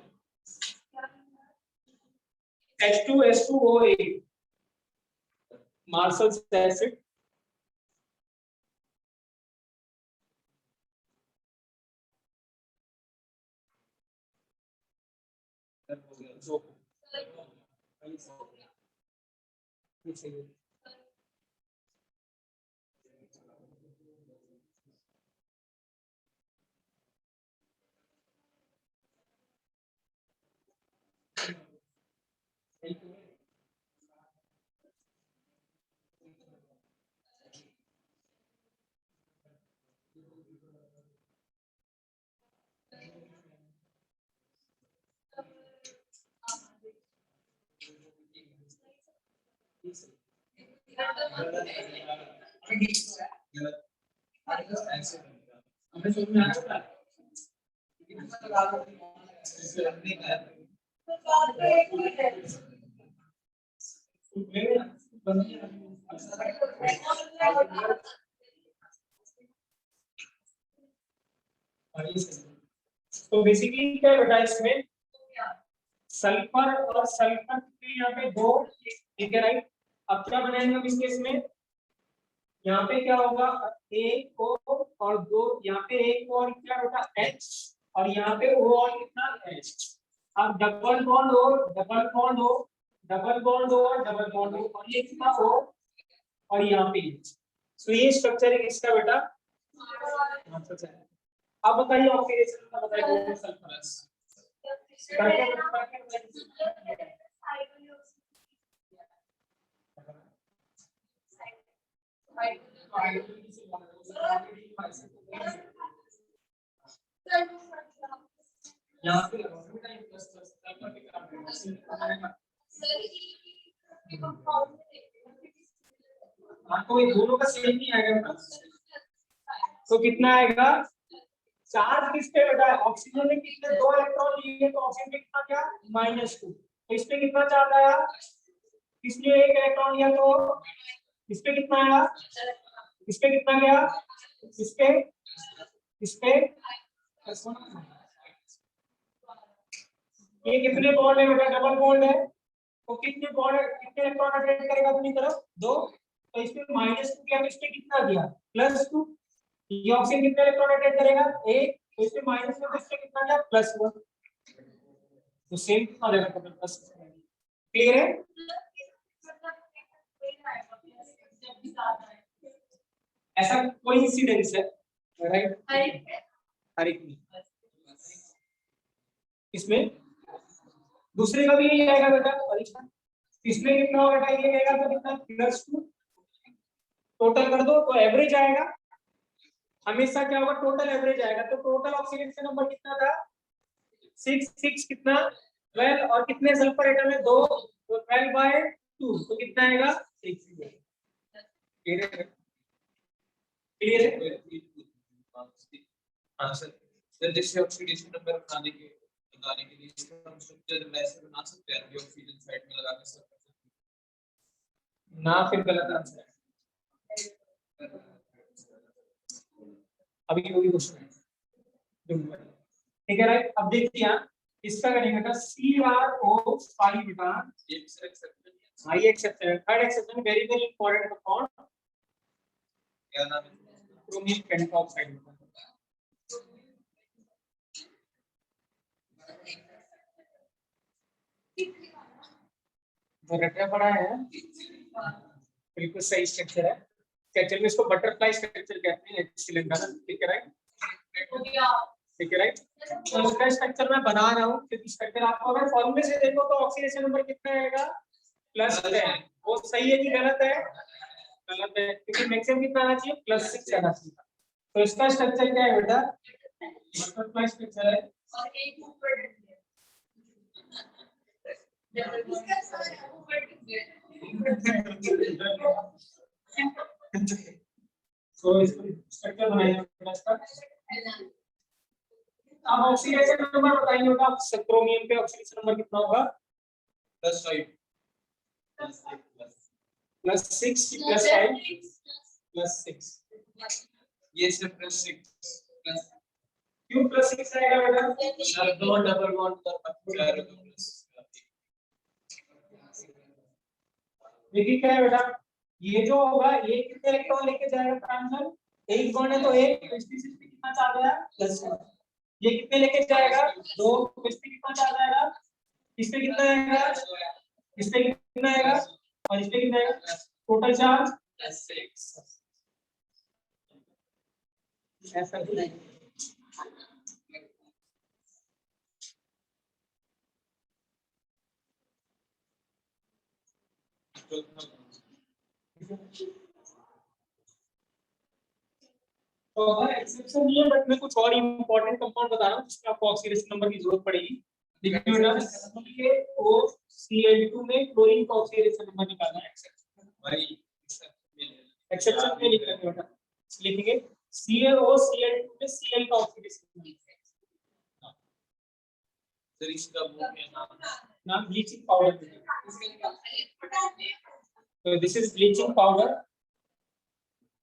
H2SO8 मार्शल्स एसिड, हमें समझ में आया तो बेसिकली क्या बेटा इसमें सल्फर और सल्फर के यहाँ पे दो, ठीक है राइट। अब क्या बनाएंगे हम इस केस में, यहाँ पे क्या होगा एक और दो, यहाँ पे एक और क्या होगा H और यहाँ पे O और कितना H। अब डबल बॉन्ड हो डबल बॉन्ड हो डबल बॉन्ड हो और डबल बॉन्ड हो और ये कितना हो और यहाँ पे H। तो ये स्ट्रक्चर है किसका बेटा, अब बताइए ऑक्सीडेशन का बताइए सल्फर यहाँ पे आपको ये दोनों का सेम नहीं आएगा, तो कितना आएगा चार्ज किस पे बेटा, ऑक्सीजन ने कितने दो इलेक्ट्रॉन लिए तो ऑक्सीजन पे कितना क्या -2, तो इस पे कितना चार्ज आया, इसलिए एक इलेक्ट्रॉन लिया तो इस पे कितना आया, इस पे कितना गया, इस पे ये कितने बॉन्ड है बेटा, डबल बॉन्ड है, तो कितने बॉन्ड कितने इलेक्ट्रॉन अटैच करेगा अपनी तरफ दो, तो इसमें -2 किया तो इस पे कितना गया +2, ये ऑक्सीजन कितने इलेक्ट्रॉन अटैच करेगा एक, तो इसमें -2 तो इससे कितना गया +1, तो सेम कितना रहेगा टोटल प्लस। क्लियर है, ऐसा कोई इंसिडेंस है राइट, हर एक में इसमें दूसरे का भी यही आएगा बेटा परीक्षा, इसमें कितना होगा बेटा ये आएगा तो कितना +2, टोटल कर दो तो एवरेज आएगा, हमेशा क्या होगा टोटल एवरेज आएगा, तो टोटल ऑक्सीडेशन नंबर कितना था 6 कितना 12 और कितने सल्फर एटम है 2, तो 12/2 तो कितना आएगा 6। क्लियर है हाँ सर, जैसे ऑक्सीडेशन नंबर बताने के लिए इसका हम स्ट्रक्चर वैसे बना सकते हैं, ऑक्सीजन साइड में लगा के सब कर सकते हैं ना, फिर गलत आंसर है, अभी वही क्वेश्चन है, ठीक है राइट। अब देखिए आप इसका करेंगे बेटा CrO5 बेटा, ये sir exception high exception, third exception very very important compound, क्या नाम है, क्रोमियम पेंटॉक्साइड, जो रटा पड़ा है बिल्कुल सही स्ट्रक्चर है, एक्चुअली इसको बटरफ्लाई स्ट्रक्चर कहते हैं सिलेंडर, ठीक है राइट, ठीक है राइट। तो इसका स्ट्रक्चर मैं बना रहा हूँ क्योंकि स्ट्रक्चर आपको अगर फॉर्मूले से देखो तो ऑक्सीडेशन नंबर कितना आएगा +10, वो सही है कि गलत है, गलत है क्योंकि मैक्सिमम कितना आना चाहिए +6 आना चाहिए, तो इसका स्ट्रक्चर क्या है बेटा बटरफ्लाई स्ट्रक्चर है, तो इसको स्ट्रक्चर बनाएंगे बेटा इसका। अब ऑक्सीडेशन नंबर बताइए बेटा, क्रोमियम पे ऑक्सीडेशन नंबर कितना होगा +5 +6 की +5 +6, ये सर +6 क्यों +6 आएगा बेटा, सर दो डबल बॉन्ड कर देखिए क्या है बेटा, ये जो होगा ये कितने इलेक्ट्रॉन लेके जाएगा आंसर, एक बॉन्ड है तो एक, तो इसमें से कितना चार्ज आया +1, ये कितने लेके जाएगा 2, तो इसमें कितना चार्ज आएगा, इसमें कितना आएगा, इसमें कितना आएगा और इसमें कितना आएगा, टोटल चार्ज +6 ऐसा नहीं, तो अगर एक्सेप्शन नहीं है बट मैं कुछ और इंपॉर्टेंट कंपाउंड बता रहा हूँ जिसमें आपको ऑक्सीडेशन नंबर की जरूरत पड़ेगी। देखिए बेटा CaOCl2 में क्लोरीन का ऑक्सीडेशन नंबर निकालना है। भाई एक्सेप्शन में लिखेंगे बेटा, लिखेंगे CaOCl2 में Cl का ऑक्सीडेशन नंबर। सर इसका वो क्या नाम ब्लीचिंग पाउडर। तो दिस इज ब्लीचिंग पाउडर,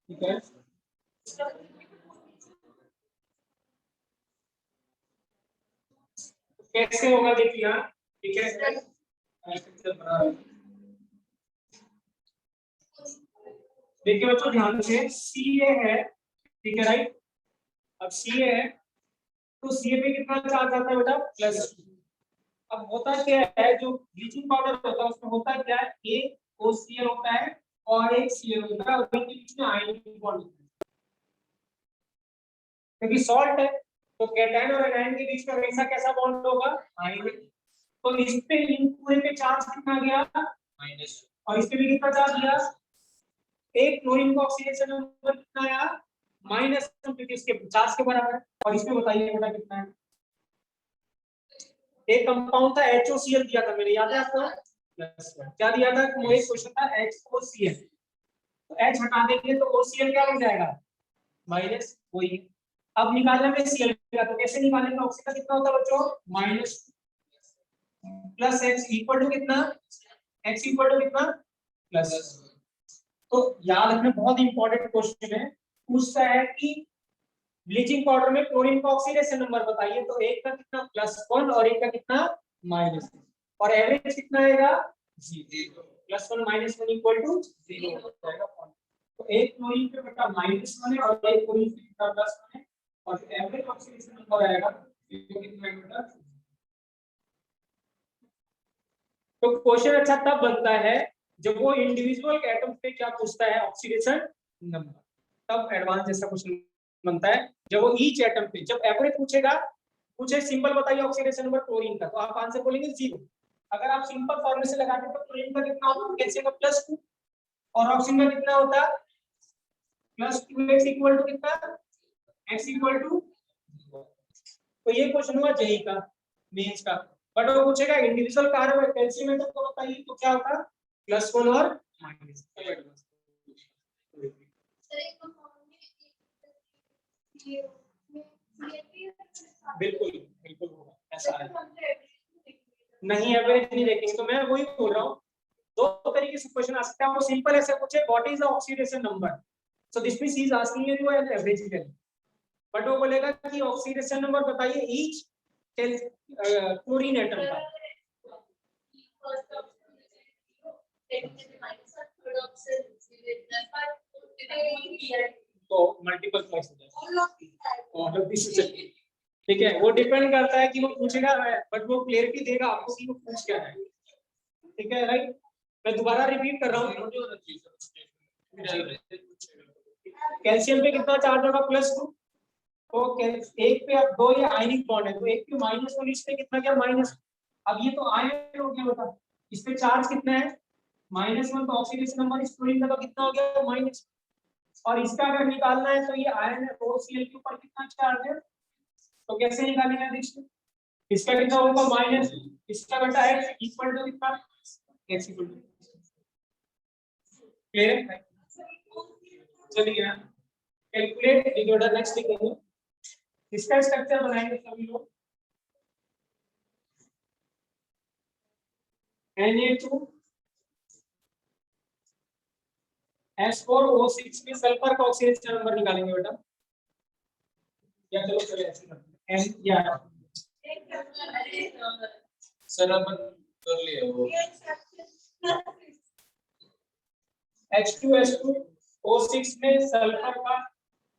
ठीक है। कैसे होगा देखिए यहाँ, ठीक है। देखिए बच्चों ध्यान से Ca है, ठीक है राइट। अब Ca है तो Ca पे कितना चार्ज आता है बेटा, प्लस। अब होता क्या है, जो ब्लीचिंग पाउडर होता है उसमें होता क्या है, एक OCl होता है और एक Cl होता है, उनके बीच में आयनिक बॉन्ड होता है। क्योंकि सॉल्ट है तो कैटायन और एनायन के बीच में हमेशा कैसा बॉन्ड होगा, आयनिक। तो इस पे इन पूरे पे चार्ज कितना गया, माइनस, और इस पे भी कितना चार्ज गया, एक क्लोरीन का ऑक्सीडेशन नंबर कितना आया, -1, क्योंकि इसके चार्ज के बराबर है। और इसमें बताइए बेटा कितना है। एक कंपाउंड था HOCl दिया था मैंने, याद है आपको, क्या दिया था, मोहित क्वेश्चन था HOCl। तो H हटा देंगे तो OCl क्या बन जाएगा, माइनस, वही। अब निकालना है Cl का, तो कैसे निकालेंगे, ऑक्सीजन कितना होता है बच्चों, minus plus X equal to कितना, X इक्वल टू कितना, प्लस। तो याद रखना, बहुत इंपॉर्टेंट क्वेश्चन है, पूछता है कि ब्लीचिंग पाउडर में क्लोरीन का ऑक्सीडेशन नंबर बताइए, तो एक का कितना +1 और एक का कितना -1, और एवरेज कितना आएगा, 0। +1 -1 इक्वल टू 0 हो जाएगा। तो एक क्लोरीन पे बेटा -1 है और एक क्लोरीन पे कितना +1 है, और एवरेज ऑक्सीडेशन नंबर आएगा तो कितना बेटा। तो क्वेश्चन अच्छा तब बनता है जब वो इंडिविजुअल एटम पे क्या पूछता है, ऑक्सीडेशन नंबर, तब एडवांस जैसा क्वेश्चन बनता है। जब वो ईच एटम पे, जब एवरेज पूछेगा, पूछे सिंपल बताइए ऑक्सीडेशन नंबर क्लोरीन का, तो आप आंसर बोलेंगे 0। अगर आप सिंपल फॉर्मूले से लगाते तो क्लोरीन का कितना होता, कैल्शियम का +2 और ऑक्सीजन का कितना होता, +2x इक्वल टू कितना, x इक्वल टू। तो ये क्वेश्चन हुआ जेई का, मेंस का। बट वो पूछेगा इंडिविजुअल कार्बन और कैल्शियम एटम को बताइए, तो क्या होता, +1 और -1। बिल्कुल बिल्कुल होगा, ऐसा है। नहीं एवरेज नहीं देखेंगे, तो मैं वही बोल रहा हूँ, दो तरीके से क्वेश्चन आ सकता है। वो सिंपल ऐसे पूछे what is the oxidation number, so this means he is asking you an average value. But वो बोलेगा कि ऑक्सीडेशन नंबर बताइए ईच क्लोरीन एटम का। तो मल्टीपल चॉइस हो जाएगा, ठीक है। वो डिपेंड करता है कि वो पूछेगा, बट वो क्लियरिटी देगा आपको कि वो पूछ क्या है, ठीक है राइट। मैं दोबारा रिपीट कर रहा हूँ, कैल्शियम पे कितना चार्ज होगा, +2। तो एक पे अब 2 ये आयनिक बॉन्ड है, तो एक पे -1, इस पे कितना गया, माइनस। अब ये तो आयन हो गया बेटा, इस पे चार्ज कितना है, -1, तो ऑक्सीडेशन नंबर इस क्लोरीन का तो कितना हो गया, माइनस। और इसका अगर निकालना है तो ये आयन है, तो Cl के ऊपर कितना चार्ज है, तो कैसे निकालेंगे, देखिए इसका कितना होगा, माइनस, इसका बेटा है इक्वल टू कितना, x इक्वल टू। क्लियर है, चलिए कैलकुलेट डिवाइडर नेक्स्ट लिखेंगे, इसका स्ट्रक्चर बनाएंगे सभी लोग। Na2 H4O6 में सल्फर का ऑक्सीडेशन नंबर निकालेंगे बेटा, या चलो चलो ऐसे करते हैं, N या सर अपन कर लिया वो H2SO6 में सल्फर का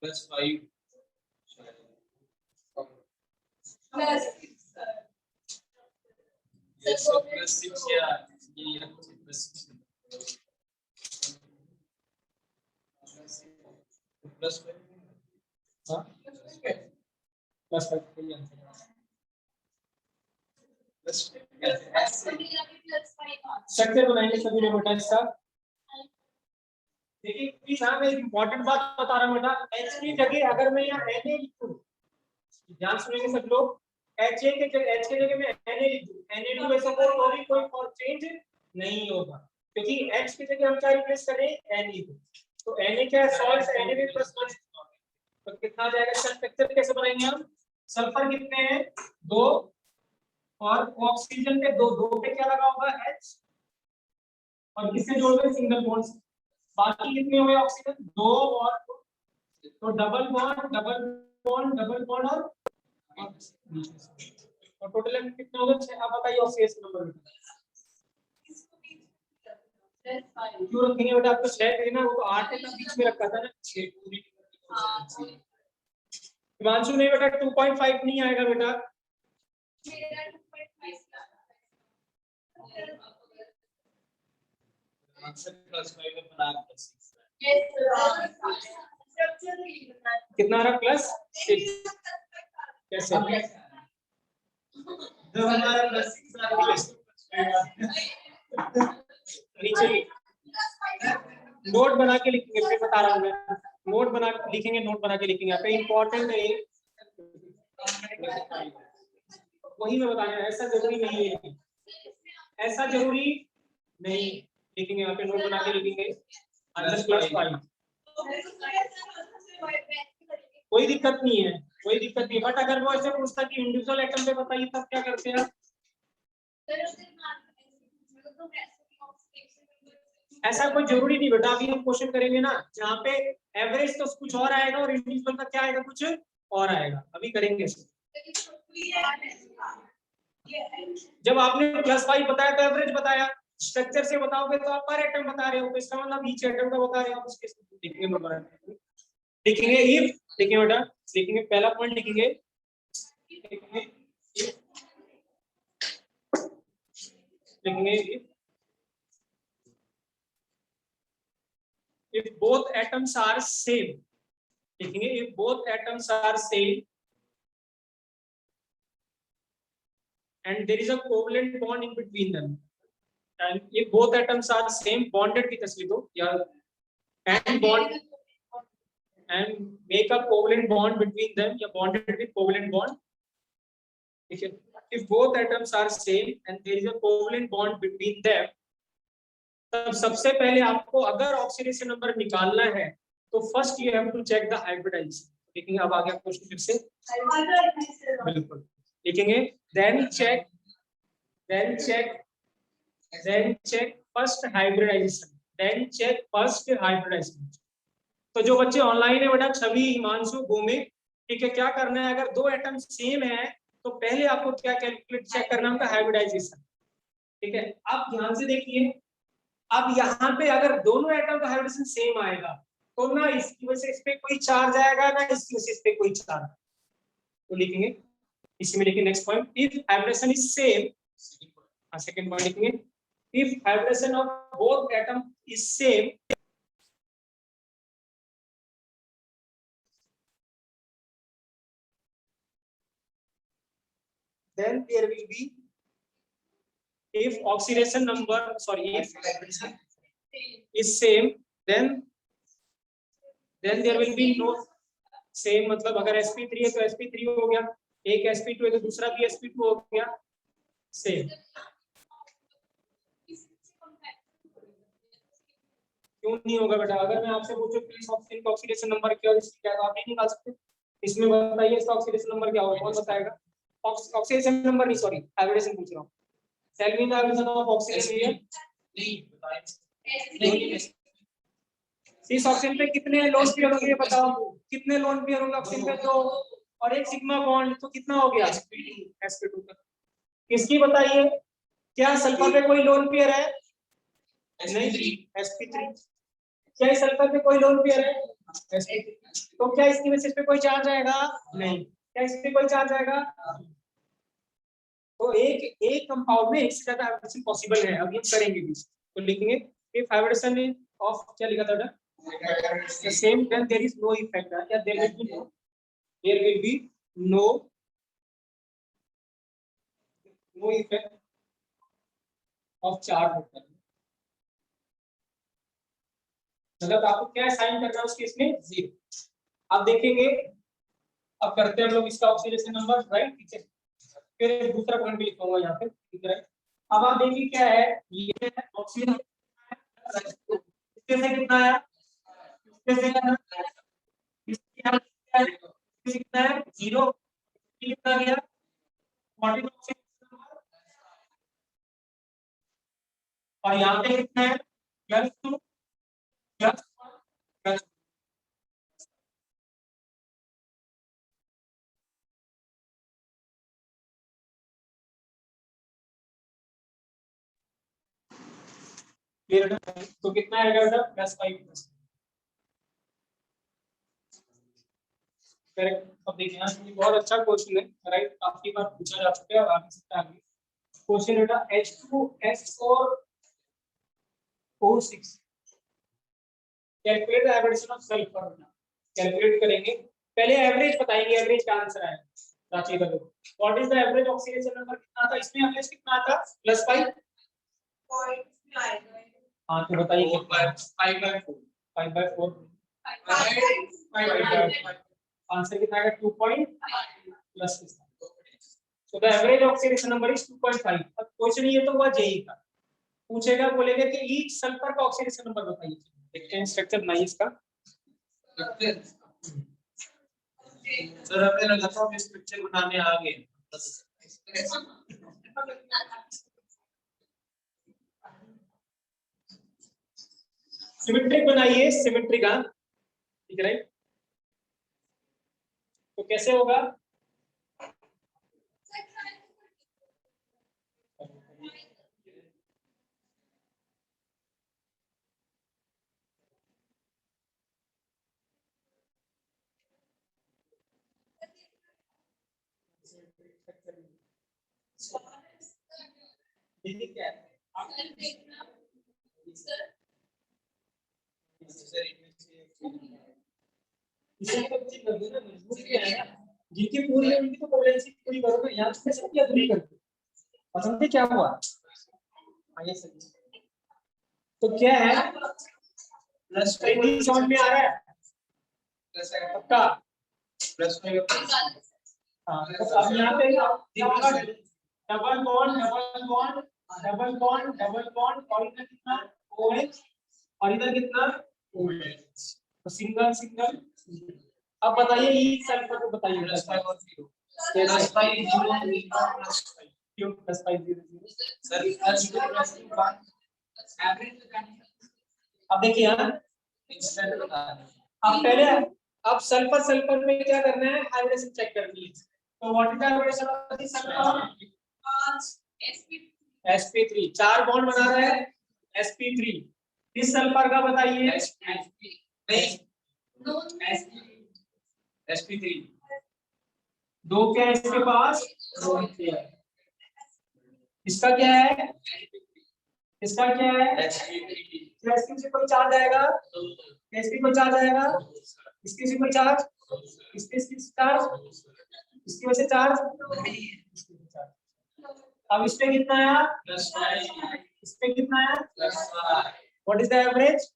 +5 yes so +6 या ये +6 +5 हाँ +5 के लिए आंसर। स्ट्रक्चर बनाएंगे सभी ने बेटा इसका। देखिए प्लीज यहाँ मैं इंपॉर्टेंट बात बता रहा हूँ बेटा, एच की जगह अगर मैं यहाँ एन ए लिखूं, ध्यान सुनेंगे सब लोग, एच के जगह में एन ए लिखूं, एन ए टू ऐसा तो भी कोई फॉर चेंज नहीं होगा, क्योंकि एच की जगह हम क्या रिप्लेस करें, एन ई को, तो एन ए क्या है, सॉल्ट एन ए प्लस 1, तो कितना आ जाएगा, स्ट्रक्चर कैसे बनाएंगे हम, सल्फर कितने हैं, 2 और ऑक्सीजन पे 2 पे क्या लगा होगा, एच, और किससे जोड़ रहे, सिंगल बॉन्ड से, बाकी कितने हुए ऑक्सीजन, 2 और 2, तो डबल बॉन्ड और टोटल लेंथ कितना होगा, 6। अब बताइए ऑक्सीजन नंबर क्यों रखेंगे बेटा, आपको 6 देना, वो तो 8 का बीच में रखा था ना, 6 पूरी। हिमांशु नहीं बेटा 2.5 नहीं आएगा बेटा, कितना आ रहा, +6, कैसे नीचे नोट बना के लिखेंगे, फिर बता रहा हूँ मैं, नोट बना के लिखेंगे, नोट बना के लिखेंगे, यहाँ पे इंपॉर्टेंट है, वही मैं बताया, ऐसा जरूरी नहीं है, ऐसा जरूरी नहीं, लिखेंगे यहाँ पे, नोट बना के लिखेंगे, +5, कोई दिक्कत नहीं है, कोई दिक्कत नहीं, बट अगर वो ऐसे पूछता कि इंडिविजुअल एटम पे बताइए, तब क्या करते हैं, ऐसा कोई जरूरी नहीं बेटा, अभी हम क्वेश्चन करेंगे ना, जहाँ पे एवरेज तो कुछ और आएगा और इंडिविजुअल का क्या आएगा, कुछ और आएगा, अभी करेंगे इसको। जब आपने +5 बताया तो एवरेज बताया, स्ट्रक्चर से बताओगे तो आप पर एटम बता रहे हो, तो इसका मतलब ईच एटम का बता रहे हो, उसके लिखेंगे इफ, लिखेंगे बेटा, लिखेंगे पहला पॉइंट लिखेंगे, if both atoms are same, लिखेंगे if both atoms are same and there is a covalent bond in between them, and if both atoms are same bonded की तस्वीर दो या and bond and make a covalent bond between them या bonded with covalent bond, ठीक है, if both atoms are same and there is a covalent bond between them, तब सबसे पहले आपको अगर ऑक्सीडेशन नंबर निकालना है तो first you have to check the hybridisation, लिखेंगे, अब आ गया क्वेश्चन फिर से, बिल्कुल लिखेंगे, देन चेक फर्स्ट हाइब्रिडाइजेशन, तो जो बच्चे ऑनलाइन है बेटा, छवि, हिमांशु, भूमि, ठीक है, क्या करना है, अगर 2 एटम सेम है तो पहले आपको क्या कैलकुलेट चेक करना है, हाइब्रिडाइजेशन, ठीक है। अब ध्यान से देखिए, अब यहाँ पे अगर दोनों एटम का हाइब्रिडेशन सेम आएगा तो ना इसकी वजह से इस पे कोई चार्ज आएगा, ना इसकी वजह से इस पे कोई चार्ज, तो लिखेंगे इसमें, लिखिए next point, if hybridisation is same, second point लिखेंगे, if hybridisation of both atom is same, then there will be, if oxidation number, sorry, if hydrogen is same, then there will be no same, मतलब अगर sp3 है तो sp3 हो गया, एक sp2 है तो दूसरा भी sp2 हो गया, सेम। क्यों नहीं होगा बेटा, अगर मैं आपसे पूछूं प्लीज ऑक्सीजन का ऑक्सीडेशन नंबर क्या है, क्या आप नहीं निकाल सकते, इसमें बताइए इसका ऑक्सीडेशन नंबर क्या होगा, कौन बताएगा, ऑक्सीडेशन नंबर नहीं, सॉरी हाइब्रिडेशन पूछ रहा हूँ, tell me the hybridisation of oxygen here, नहीं बताइए, इस ऑक्सीजन पे कितने लोन पेयर होंगे बताओ, कितने लोन पेयर होंगे ऑक्सीजन पे, 2 और एक सिग्मा बॉन्ड, तो कितना हो गया, sp2 का, किसकी बताइए, क्या सल्फर पे कोई लोन पेयर है, नहीं, sp3, क्या इस सल्फर पे कोई लोन पेयर है, sp3, तो क्या इसकी वजह से इस पे कोई चार्ज आएगा, नहीं, क्या इस पे कोई चार्ज आएगा, तो एक कंपाउंड में एक से ज्यादा हाइब्रिडेशन पॉसिबल है, अभी हम करेंगे भी, तो लिखेंगे इफ हाइब्रिडेशन ऑफ, क्या लिखा था बेटा, the same, then there is no effect, या there will be no no effect of charge होता है, मतलब आपको क्या साइन करना है उस केस में, 0। अब देखेंगे, अब करते हैं हम लोग इसका ऑक्सीडेशन नंबर, राइट, ठीक है। फिर एक दूसरा पॉइंट भी लिखूंगा यहाँ पे, ठीक है। अब आप देखिए क्या है, ये है ऑक्सीडेशन, इसके से कितना है, इसके से कितना है 0, कितना गया 40 ऑक्सीडेशन नंबर, और यहाँ पे कितना है +2 +1 क्लियर है, तो कितना आएगा बेटा +5 करेक्ट। अब देखिए यहाँ से बहुत अच्छा क्वेश्चन है, राइट, काफी बार पूछा जा चुका है और आगे सकता है। क्वेश्चन बेटा H2SO6 calculate the average of sulphur, calculate करेंगे, पहले एवरेज बताएंगे, एवरेज का आंसर है रांची का। What is the average oxidation number, कितना था इसमें, एवरेज कितना था +5, हाँ तो बताइए 5/4 आंसर कितना आएगा 2 point plus, so the average oxidation number is 2.5। अब क्वेश्चन ये तो हुआ जेई का, पूछेगा बोलेगा कि ईच सल्फर का ऑक्सीडेशन नंबर बताइए, देखते हैं स्ट्रक्चर बनाइए इसका। सर हमें लगा था हम इस पिक्चर बनाने आ गए, सिमेट्रिक बनाइए, सिमेट्रिक, हाँ ठीक है, राइट। तो कैसे होगा, क्या है जिनकी पूरी है उनकी तो वैलेंसी पूरी करो ना, यहाँ से सब अधूरी कर दो, पसंद है क्या हुआ, तो क्या है +5 समझ में आ रहा है, पक्का हाँ, तो अब यहाँ पे double bond double bond double bond double bond, और इधर कितना OH और इधर कितना OH, तो सिंगल सिंगल। अब बताइए ई सल्फर को बताइए, +5 और 0 +5 क्यों +5 0 सर, अब देखिए यहाँ इंस्टेंट बता रहे हैं। अब पहले अब सल्फर सल्फर में क्या करना है, हाइड्रोजन चेक करनी है, तो what is the hydrogen of this sulphur, sp3, 4 bond बना रहा है sp3, इस सल्फर का बताइए sp3, दो क्या है इसके पास, इसका क्या है, इसका क्या है, sp से कोई चार्ज आएगा, sp कोई चार्ज आएगा, इसके से कोई चार्ज, इसके चार्ज, इसकी वजह से चार्ज, अब इस पे कितना आया +5, इस पे कितना आया +5, व्हाट इज द एवरेज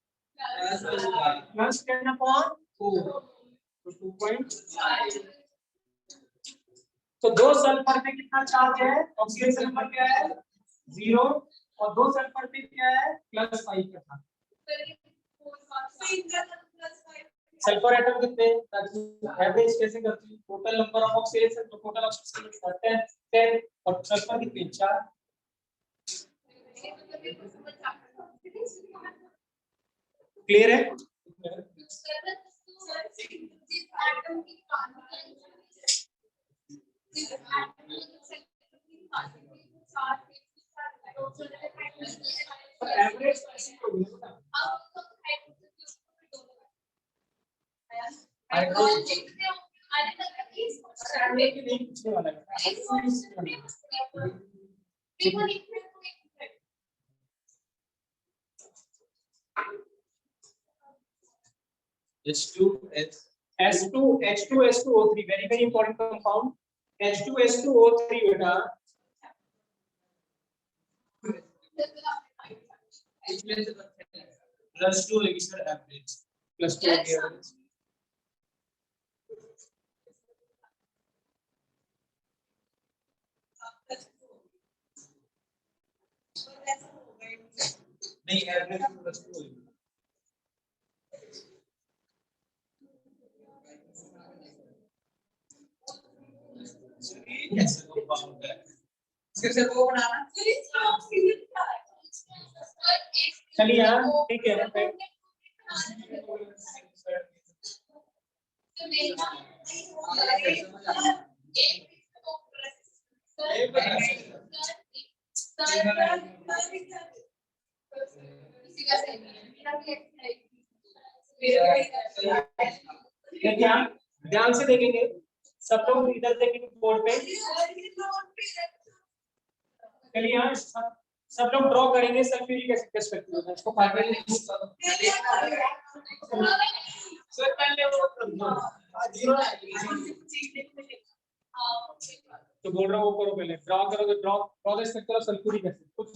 +10/4, तो 2.5। तो दो सल्फर पे कितना चार्ज है, ऑक्सीडेशन नंबर क्या है 0, और दो सल्फर पे क्या है +5 का था। सल्फर एटम कितने, एवरेज कैसे करती है, टोटल नंबर ऑफ ऑक्सीडेशन, तो टोटल ऑक्सीडेशन 10 और सल्फर कितने 4। क्लियर है, एवरेज ऐसी होगी ना, H2SO3 very very important compound, H2SO3 बेटा इसमें से +2 होगी सर एवरेज +2 होगी एवरेज। नहीं एवरेज +2 होगी। कैसे कंपाउंड होता है इसके वो बनाना चलिए यार ठीक है देखिए आप ध्यान से देखेंगे, सब लोग इधर देखेंगे बोर्ड पे। चलिए यहाँ सब लोग ड्रॉ करेंगे सल्फ्यूरिक एसिड पर्सपेक्टिव में। इसको फाइनली सर पहले वो तो बोल रहा हूँ वो करो, पहले ड्रॉ करोगे, draw the structure of sulphuric acid. कुछ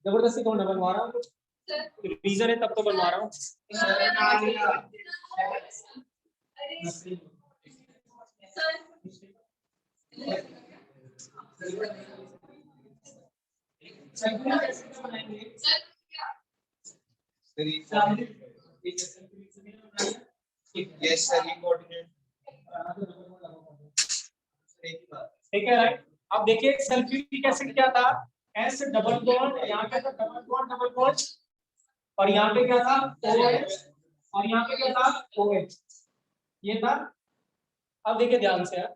जबरदस्ती कौन बनवा रहा हूँ, रीजन है तब तो बनवा रहा हूँ। यस सर ये कोऑर्डिनेट ठीक है राइट। अब देखिए सल्फ्यूरिक एसिड क्या था, S डबल बॉन्ड, यहाँ पे था डबल बॉन्ड और यहाँ पे क्या था OH और यहाँ पे क्या था OH, ये था। अब देखिए ध्यान से यार,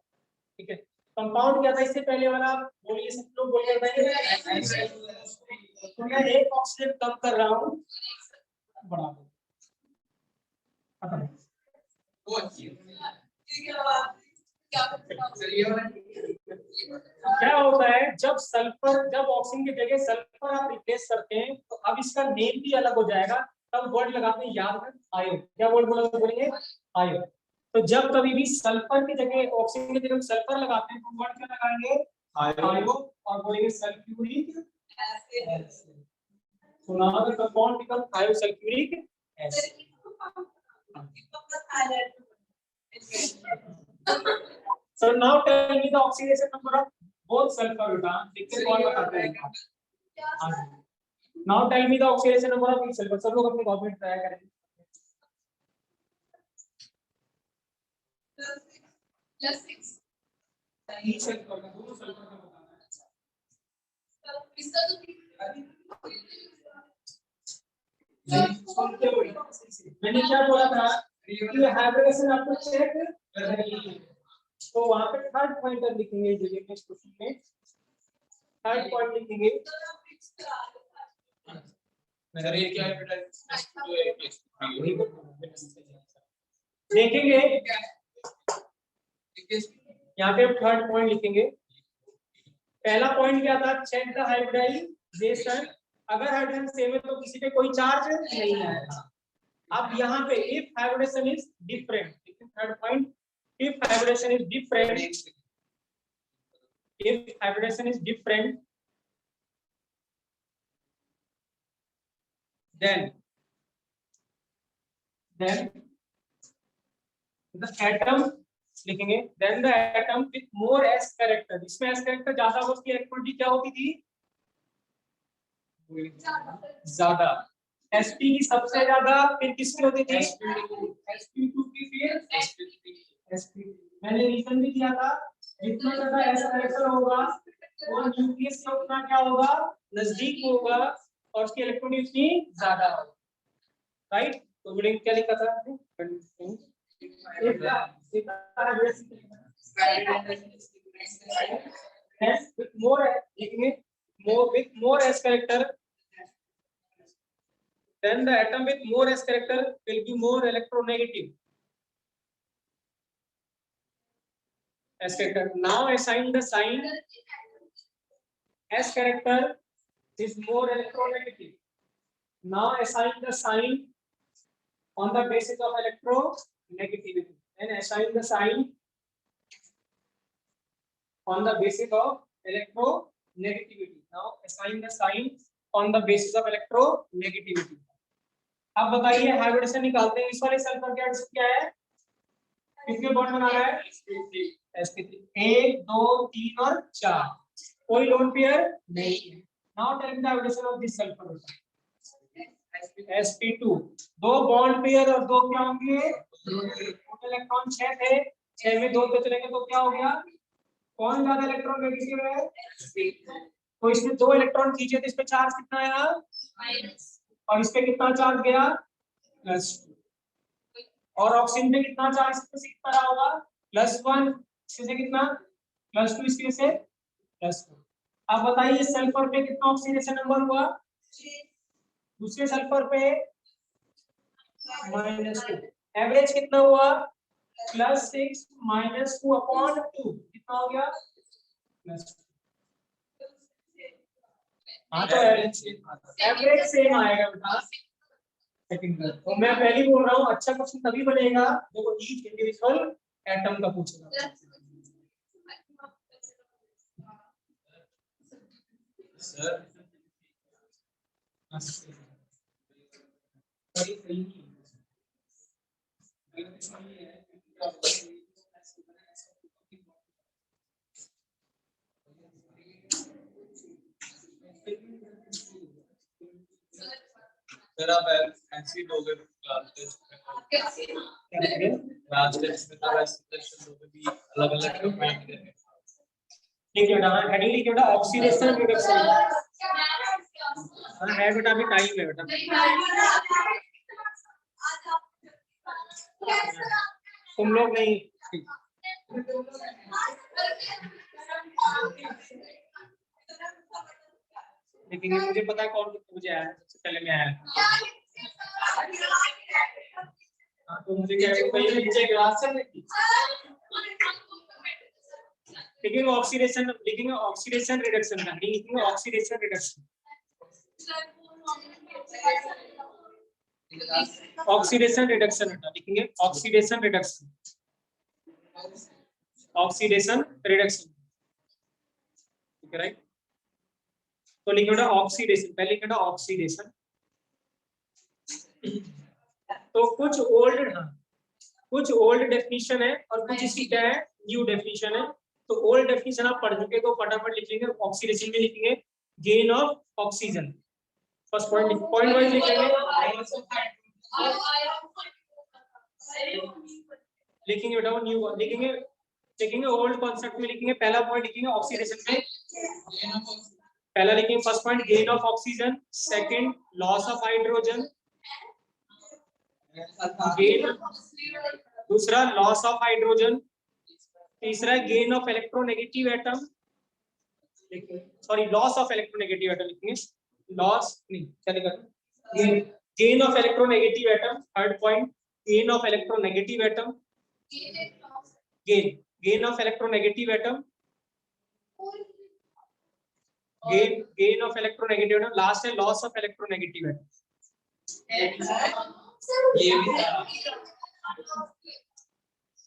ठीक है कंपाउंड क्या था इससे पहले वाला, बोलिए सब लोग बोलिए बताइए। तो मैं एक ऑक्सीजन कम कर रहा हूँ, बढ़ा दो क्या होता है जब सल्फर, जब ऑक्सीजन की जगह सल्फर आप रिप्लेस करते हैं तो अब इसका नेम भी अलग हो जाएगा। तब वर्ड लगाते हैं याद में आयो, क्या वर्ड बोलेंगे आयो। तो जब कभी भी सल्फर की जगह ऑक्सीजन की जगह सल्फर लगाते हैं तो वर्ड क्या लगाएंगे आयो और बोलेंगे sulphuric acid. So now the compound becomes thiosulfuric acid. So now tell me the oxidation number of both sulfur butane. देखते कौन बताता है। Now tell me the oxidation number of each sulfur. सब लोग अपने कॉपी में ट्राई करें। +6 each sulfur का दो सल्फर का बताना है। इसका तो मैंने क्या बोला था, हाइब्रिडेशन आपको चेक करनी है। तो वहां पे थर्ड पॉइंटर लिखेंगे, जो नेक्स्ट क्वेश्चन में थर्ड पॉइंट लिखेंगे। सर ये क्या है बेटा, देखेंगे यहाँ पे थर्ड पॉइंट लिखेंगे। पहला पॉइंट क्या था, चेक द हाइब्रिडाइजेशन। अगर हाइड्रोजन सेम है तो किसी पे कोई चार्ज नहीं आएगा। अब यहाँ पे if hybridisation is different, third point, if hybridisation is different, if hybridization is different, then the atom लिखेंगे, then the atom with more s character, इसमें s character ज्यादा हो, उसकी इलेक्ट्रॉनिटी क्या होती थी ज्यादा, sp की सबसे ज्यादा, फिर किसकी होती थी sp2 की, फिर sp3। मैंने रीजन भी दिया था, जितना ज्यादा s character होगा वो न्यूक्लियस से उतना क्या होगा नजदीक होगा और उसकी इलेक्ट्रॉनिक उतनी ज्यादा होगा, राइट। तो रीडिंग क्या लिखा था with more s character, then the atom with more s character will be more electronegative s character. Now assign the sign s character is more electronegative. Now assign the sign on the basis of electronegativity, and assign the sign on the basis of electronegativity. Now assign the sign on the basis of electronegativity. अब बताइए hybridisation निकालते हैं। इस वाले sulphur के atom क्या है, कितने बॉन्ड बना रहा है, sp3 1 2 3 और 4, कोई लोन पेयर नहीं है। Now tell me the hybridisation of this sulphur sp2, दो बॉन्ड पेयर और दो क्या होंगे, टोटल इलेक्ट्रॉन 6 थे, 6 में 2 पे चलेंगे तो क्या हो गया, कौन ज्यादा इलेक्ट्रॉन नेगेटिव है, तो इसमें 2 इलेक्ट्रॉन खींचे तो इस पे चार्ज कितना आया माइनस, और इस पे कितना चार्ज गया प्लस, और ऑक्सीजन पे कितना चार्ज से कितना रहा होगा +1, इससे कितना +2, इसके से +4। अब बताइए इस सल्फर पे कितना ऑक्सीडेशन नंबर हुआ, दूसरे सल्फर पे -2, एवरेज कितना हुआ +6 -2 अपॉन 2, कितना हो गया +2। हाँ तो एवरेज सेम आएगा बेटा सेकंड का। तो मैं पहले ही बोल रहा हूँ अच्छा क्वेश्चन तभी बनेगा जब वो ईच इंडिविजुअल एटम का पूछेगा। सर सर आप ऐसे दोगे क्लास टेस्ट में तो ऐसे टेस्ट दोगे भी अलग-अलग कंपाउंड देंगे। ठीक है बेटा, हेडिंग लिखिए बेटा ऑक्सीडेशन रिडक्शन। हां है बेटा, अभी टाइम है बेटा, तुम लोग नहीं। लेकिन मुझे पता है कौन कितने बजे आया है, सबसे पहले मैं आया। हाँ तो मुझे क्या पहले नीचे क्लास से लिखेंगे ऑक्सीडेशन, लिखेंगे ऑक्सीडेशन रिडक्शन का, नहीं लिखेंगे ऑक्सीडेशन रिडक्शन, ऑक्सीडेशन रिडक्शन लिखेंगे ऑक्सीडेशन रिडक्शन, ऑक्सीडेशन रिडक्शन, ठीक है राइट। तो लिखेगा ऑक्सीडेशन, पहले लिखेगा ऑक्सीडेशन। तो कुछ ओल्ड, हाँ कुछ ओल्ड डेफिनेशन है और कुछ इसकी क्या है न्यू डेफिनेशन है। तो ओल्ड डेफिनेशन आप पढ़ चुके तो फटाफट लिखेंगे, ऑक्सीडेशन में लिखेंगे gain of oxygen, first point point wise लिखेंगे, लिखेंगे बेटा वो न्यू लिखेंगे, लिखेंगे ओल्ड कॉन्सेप्ट में लिखेंगे, पहला पॉइंट लिखेंगे ऑक्सीडेशन में, पहला लिखेंगे first point gain of oxygen, second loss of hydrogen, gain, दूसरा लॉस ऑफ हाइड्रोजन, तीसरा gain of electronegative atom, sorry loss of electronegative atom लिखेंगे, लॉस नहीं चलेगा, gain of electronegative atom, third point gain of electronegative atom, gain of electronegative atom, gain of electronegative atom, last है loss of electronegative atom. ये भी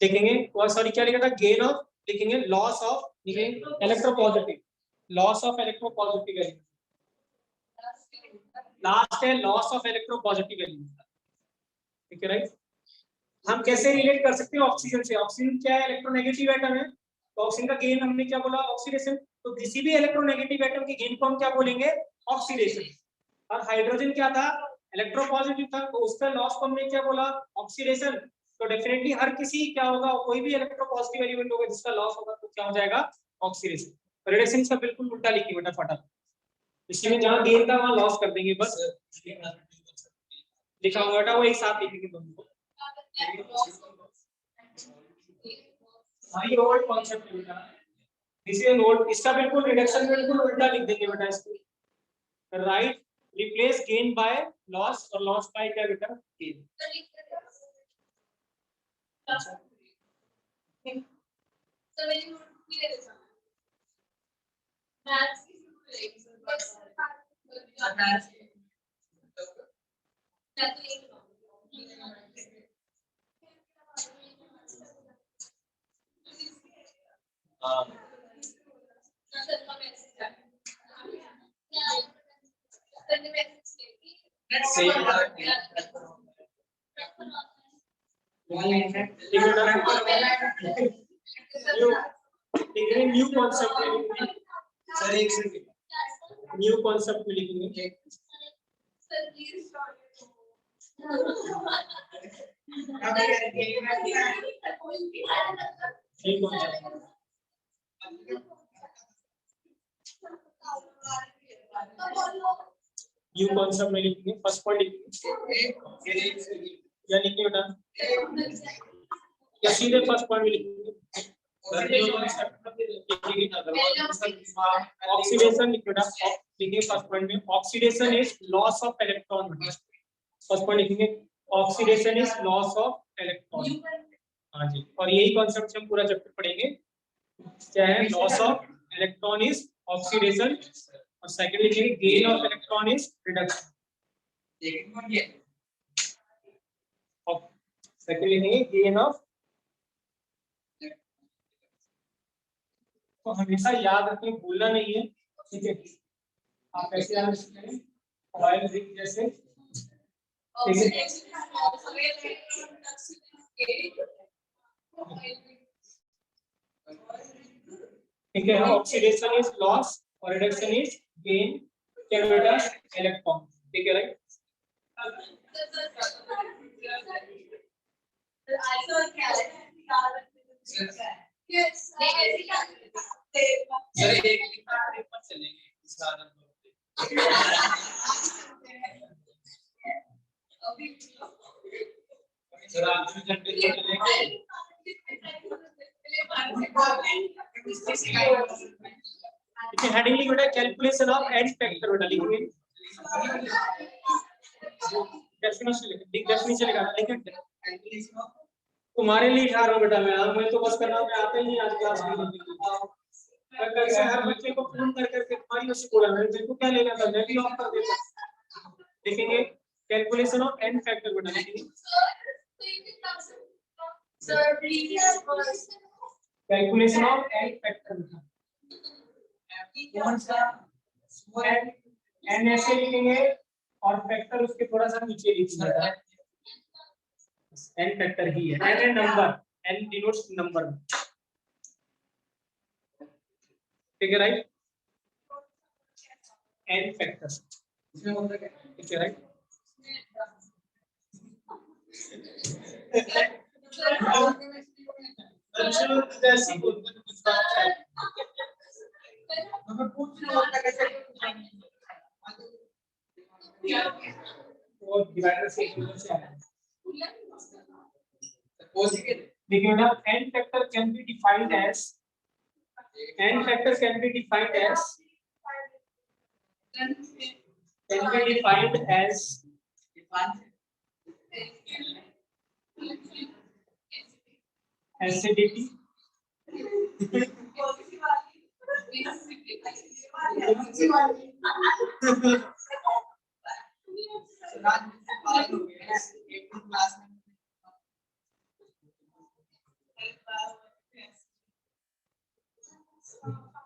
लिखेंगे, और sorry क्या लिखा था गेन ऑफ, लिखेंगे लॉस ऑफ, लिखेंगे electropositive, loss of electropositive element, last है लॉस ऑफ इलेक्ट्रोपॉजिटिव एलिमेंट, ठीक है राइट। हम कैसे रिलेट कर सकते हैं ऑक्सीजन से, ऑक्सीजन क्या है इलेक्ट्रोनेगेटिव एटम है, तो ऑक्सीजन का गेन हमने क्या बोला ऑक्सीडेशन, तो किसी भी इलेक्ट्रोनेगेटिव एटम के गेन को हम क्या बोलेंगे ऑक्सीडेशन, और हाइड्रोजन क्या था इलेक्ट्रोपॉजिटिव था, तो उसका लॉस को हमने क्या बोला ऑक्सीडेशन। तो डेफिनेटली हर किसी क्या होगा, कोई भी इलेक्ट्रोपॉजिटिव एलिमेंट होगा जिसका लॉस होगा तो क्या हो जाएगा ऑक्सीडेशन। रिडक्शन का बिल्कुल उल्टा लिखिए बेटा फटाफट, इसमें जहां गेन था वहां लॉस कर देंगे बस, लिखा हुआ बेटा वो एक साथ लिखेंगे दोनों को। ये ओल्ड कॉन्सेप्ट है बेटा, दिस इज ओल्ड, इसका बिल्कुल रिडक्शन बिल्कुल उल्टा लिख देंगे बेटा इसको, right replace gain by loss, और लॉस बाय क्या बेटा गेन। न्यू कॉन्सेप्ट सर एक सेकंड न्यू कॉन्सेप्ट में लिखेंगे न्यू कॉन्सेप्ट न्यू कॉन्सेप्ट में लिखेंगे फर्स्ट पॉइंट लिखेंगे या लिखिए बेटा या सीधे फर्स्ट पॉइंट में लिखेंगे ऑक्सीडेशन लिखिए फर्स्ट पॉइंट में oxidation is loss of electron first point लिखेंगे oxidation is loss of electron हाँ जी और यही कॉन्सेप्ट से हम पूरा चैप्टर पढ़ेंगे क्या है loss of electron is oxidation और सेकंड लिखेंगे gain of electron is reduction second लिखेंगे गेन ऑफ तो हमेशा याद रखें भूलना नहीं है ठीक है आप कैसे याद रख सकते हैं ऑयल रिंग जैसे ठीक है ऑक्सीडेशन इज लॉस और रिडक्शन इज गेन क्या बेटा इलेक्ट्रॉन ठीक है राइट सर एक पर चलेंगे सारा सर आप भी घंटे चलेंगे देखिए हेडिंग लिख बेटा कैलकुलेशन ऑफ एंड फैक्टर बेटा लिखिए डेफिनेशन लगा लिखिए तुम्हारे लिए लिखा रहा हूं बेटा मैं तो बस करना मैं आता ही नहीं आज क्लास में कैसे हर बच्चे को फोन कर करके तुम्हारी वजह से बोला मैं तेरे को क्या लेना था मैं भी ऑफ कर देता देखेंगे कैलकुलेशन ऑफ एंड फैक्टर बेटा लिखिए कैलकुलेशन ऑफ एंड फैक्टर कौन सा एन ऐसे लिखेंगे और फैक्टर उसके थोड़ा सा नीचे लिखिएगा एन फैक्टर ही है n number n denotes number ठीक है राइट एन फैक्टर ठीक है राइट जैसी कुछ बात है मैं पूछ रहा हूं कैसे वो डिवाइडर से देखिए ना n factor can be defined as n factor can be defined as acidity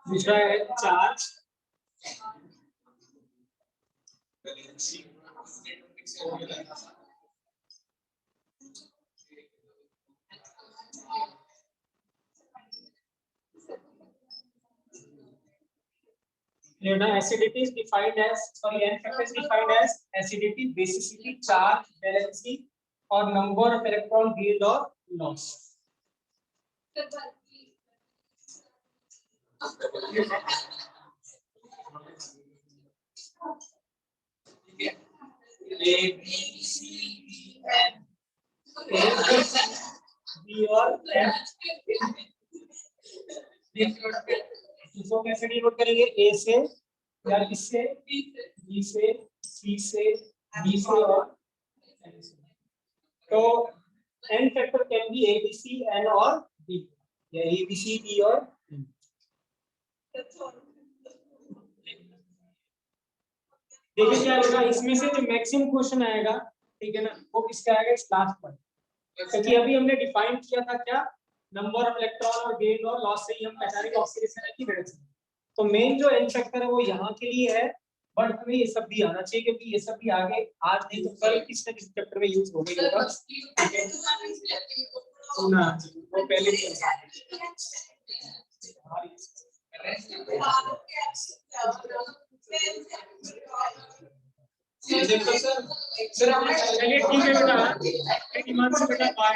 दूसरा है charge acidity is defined as n factor is defined as acidity basicity charge valency or number of electron gained or lost A B C D N B और F इसको कैसे denote करेंगे A से या किससे B से C से D से और N से तो n factor can be A B C N और D या A B C D और N देखिए क्या होगा इसमें से जो मैक्सिमम क्वेश्चन आएगा ठीक है ना वो किसका आएगा इस लास्ट पर क्योंकि अभी हमने डिफाइन किया था क्या नंबर ऑफ इलेक्ट्रॉन और गेन और लॉस से ही हम पहचानेंगे ऑक्सीडेशन है कि रिडक्शन तो मेन जो n फैक्टर है वो यहाँ के लिए है बट हमें ये सब भी आना चाहिए क्योंकि ये सब भी आगे आज नहीं तो कल किसी न किसी चैप्टर में यूज हो गई होगा। सुना वो पहले भी देखो सर चलिए ठीक है बेटा, हिमांशु बेटा बाय।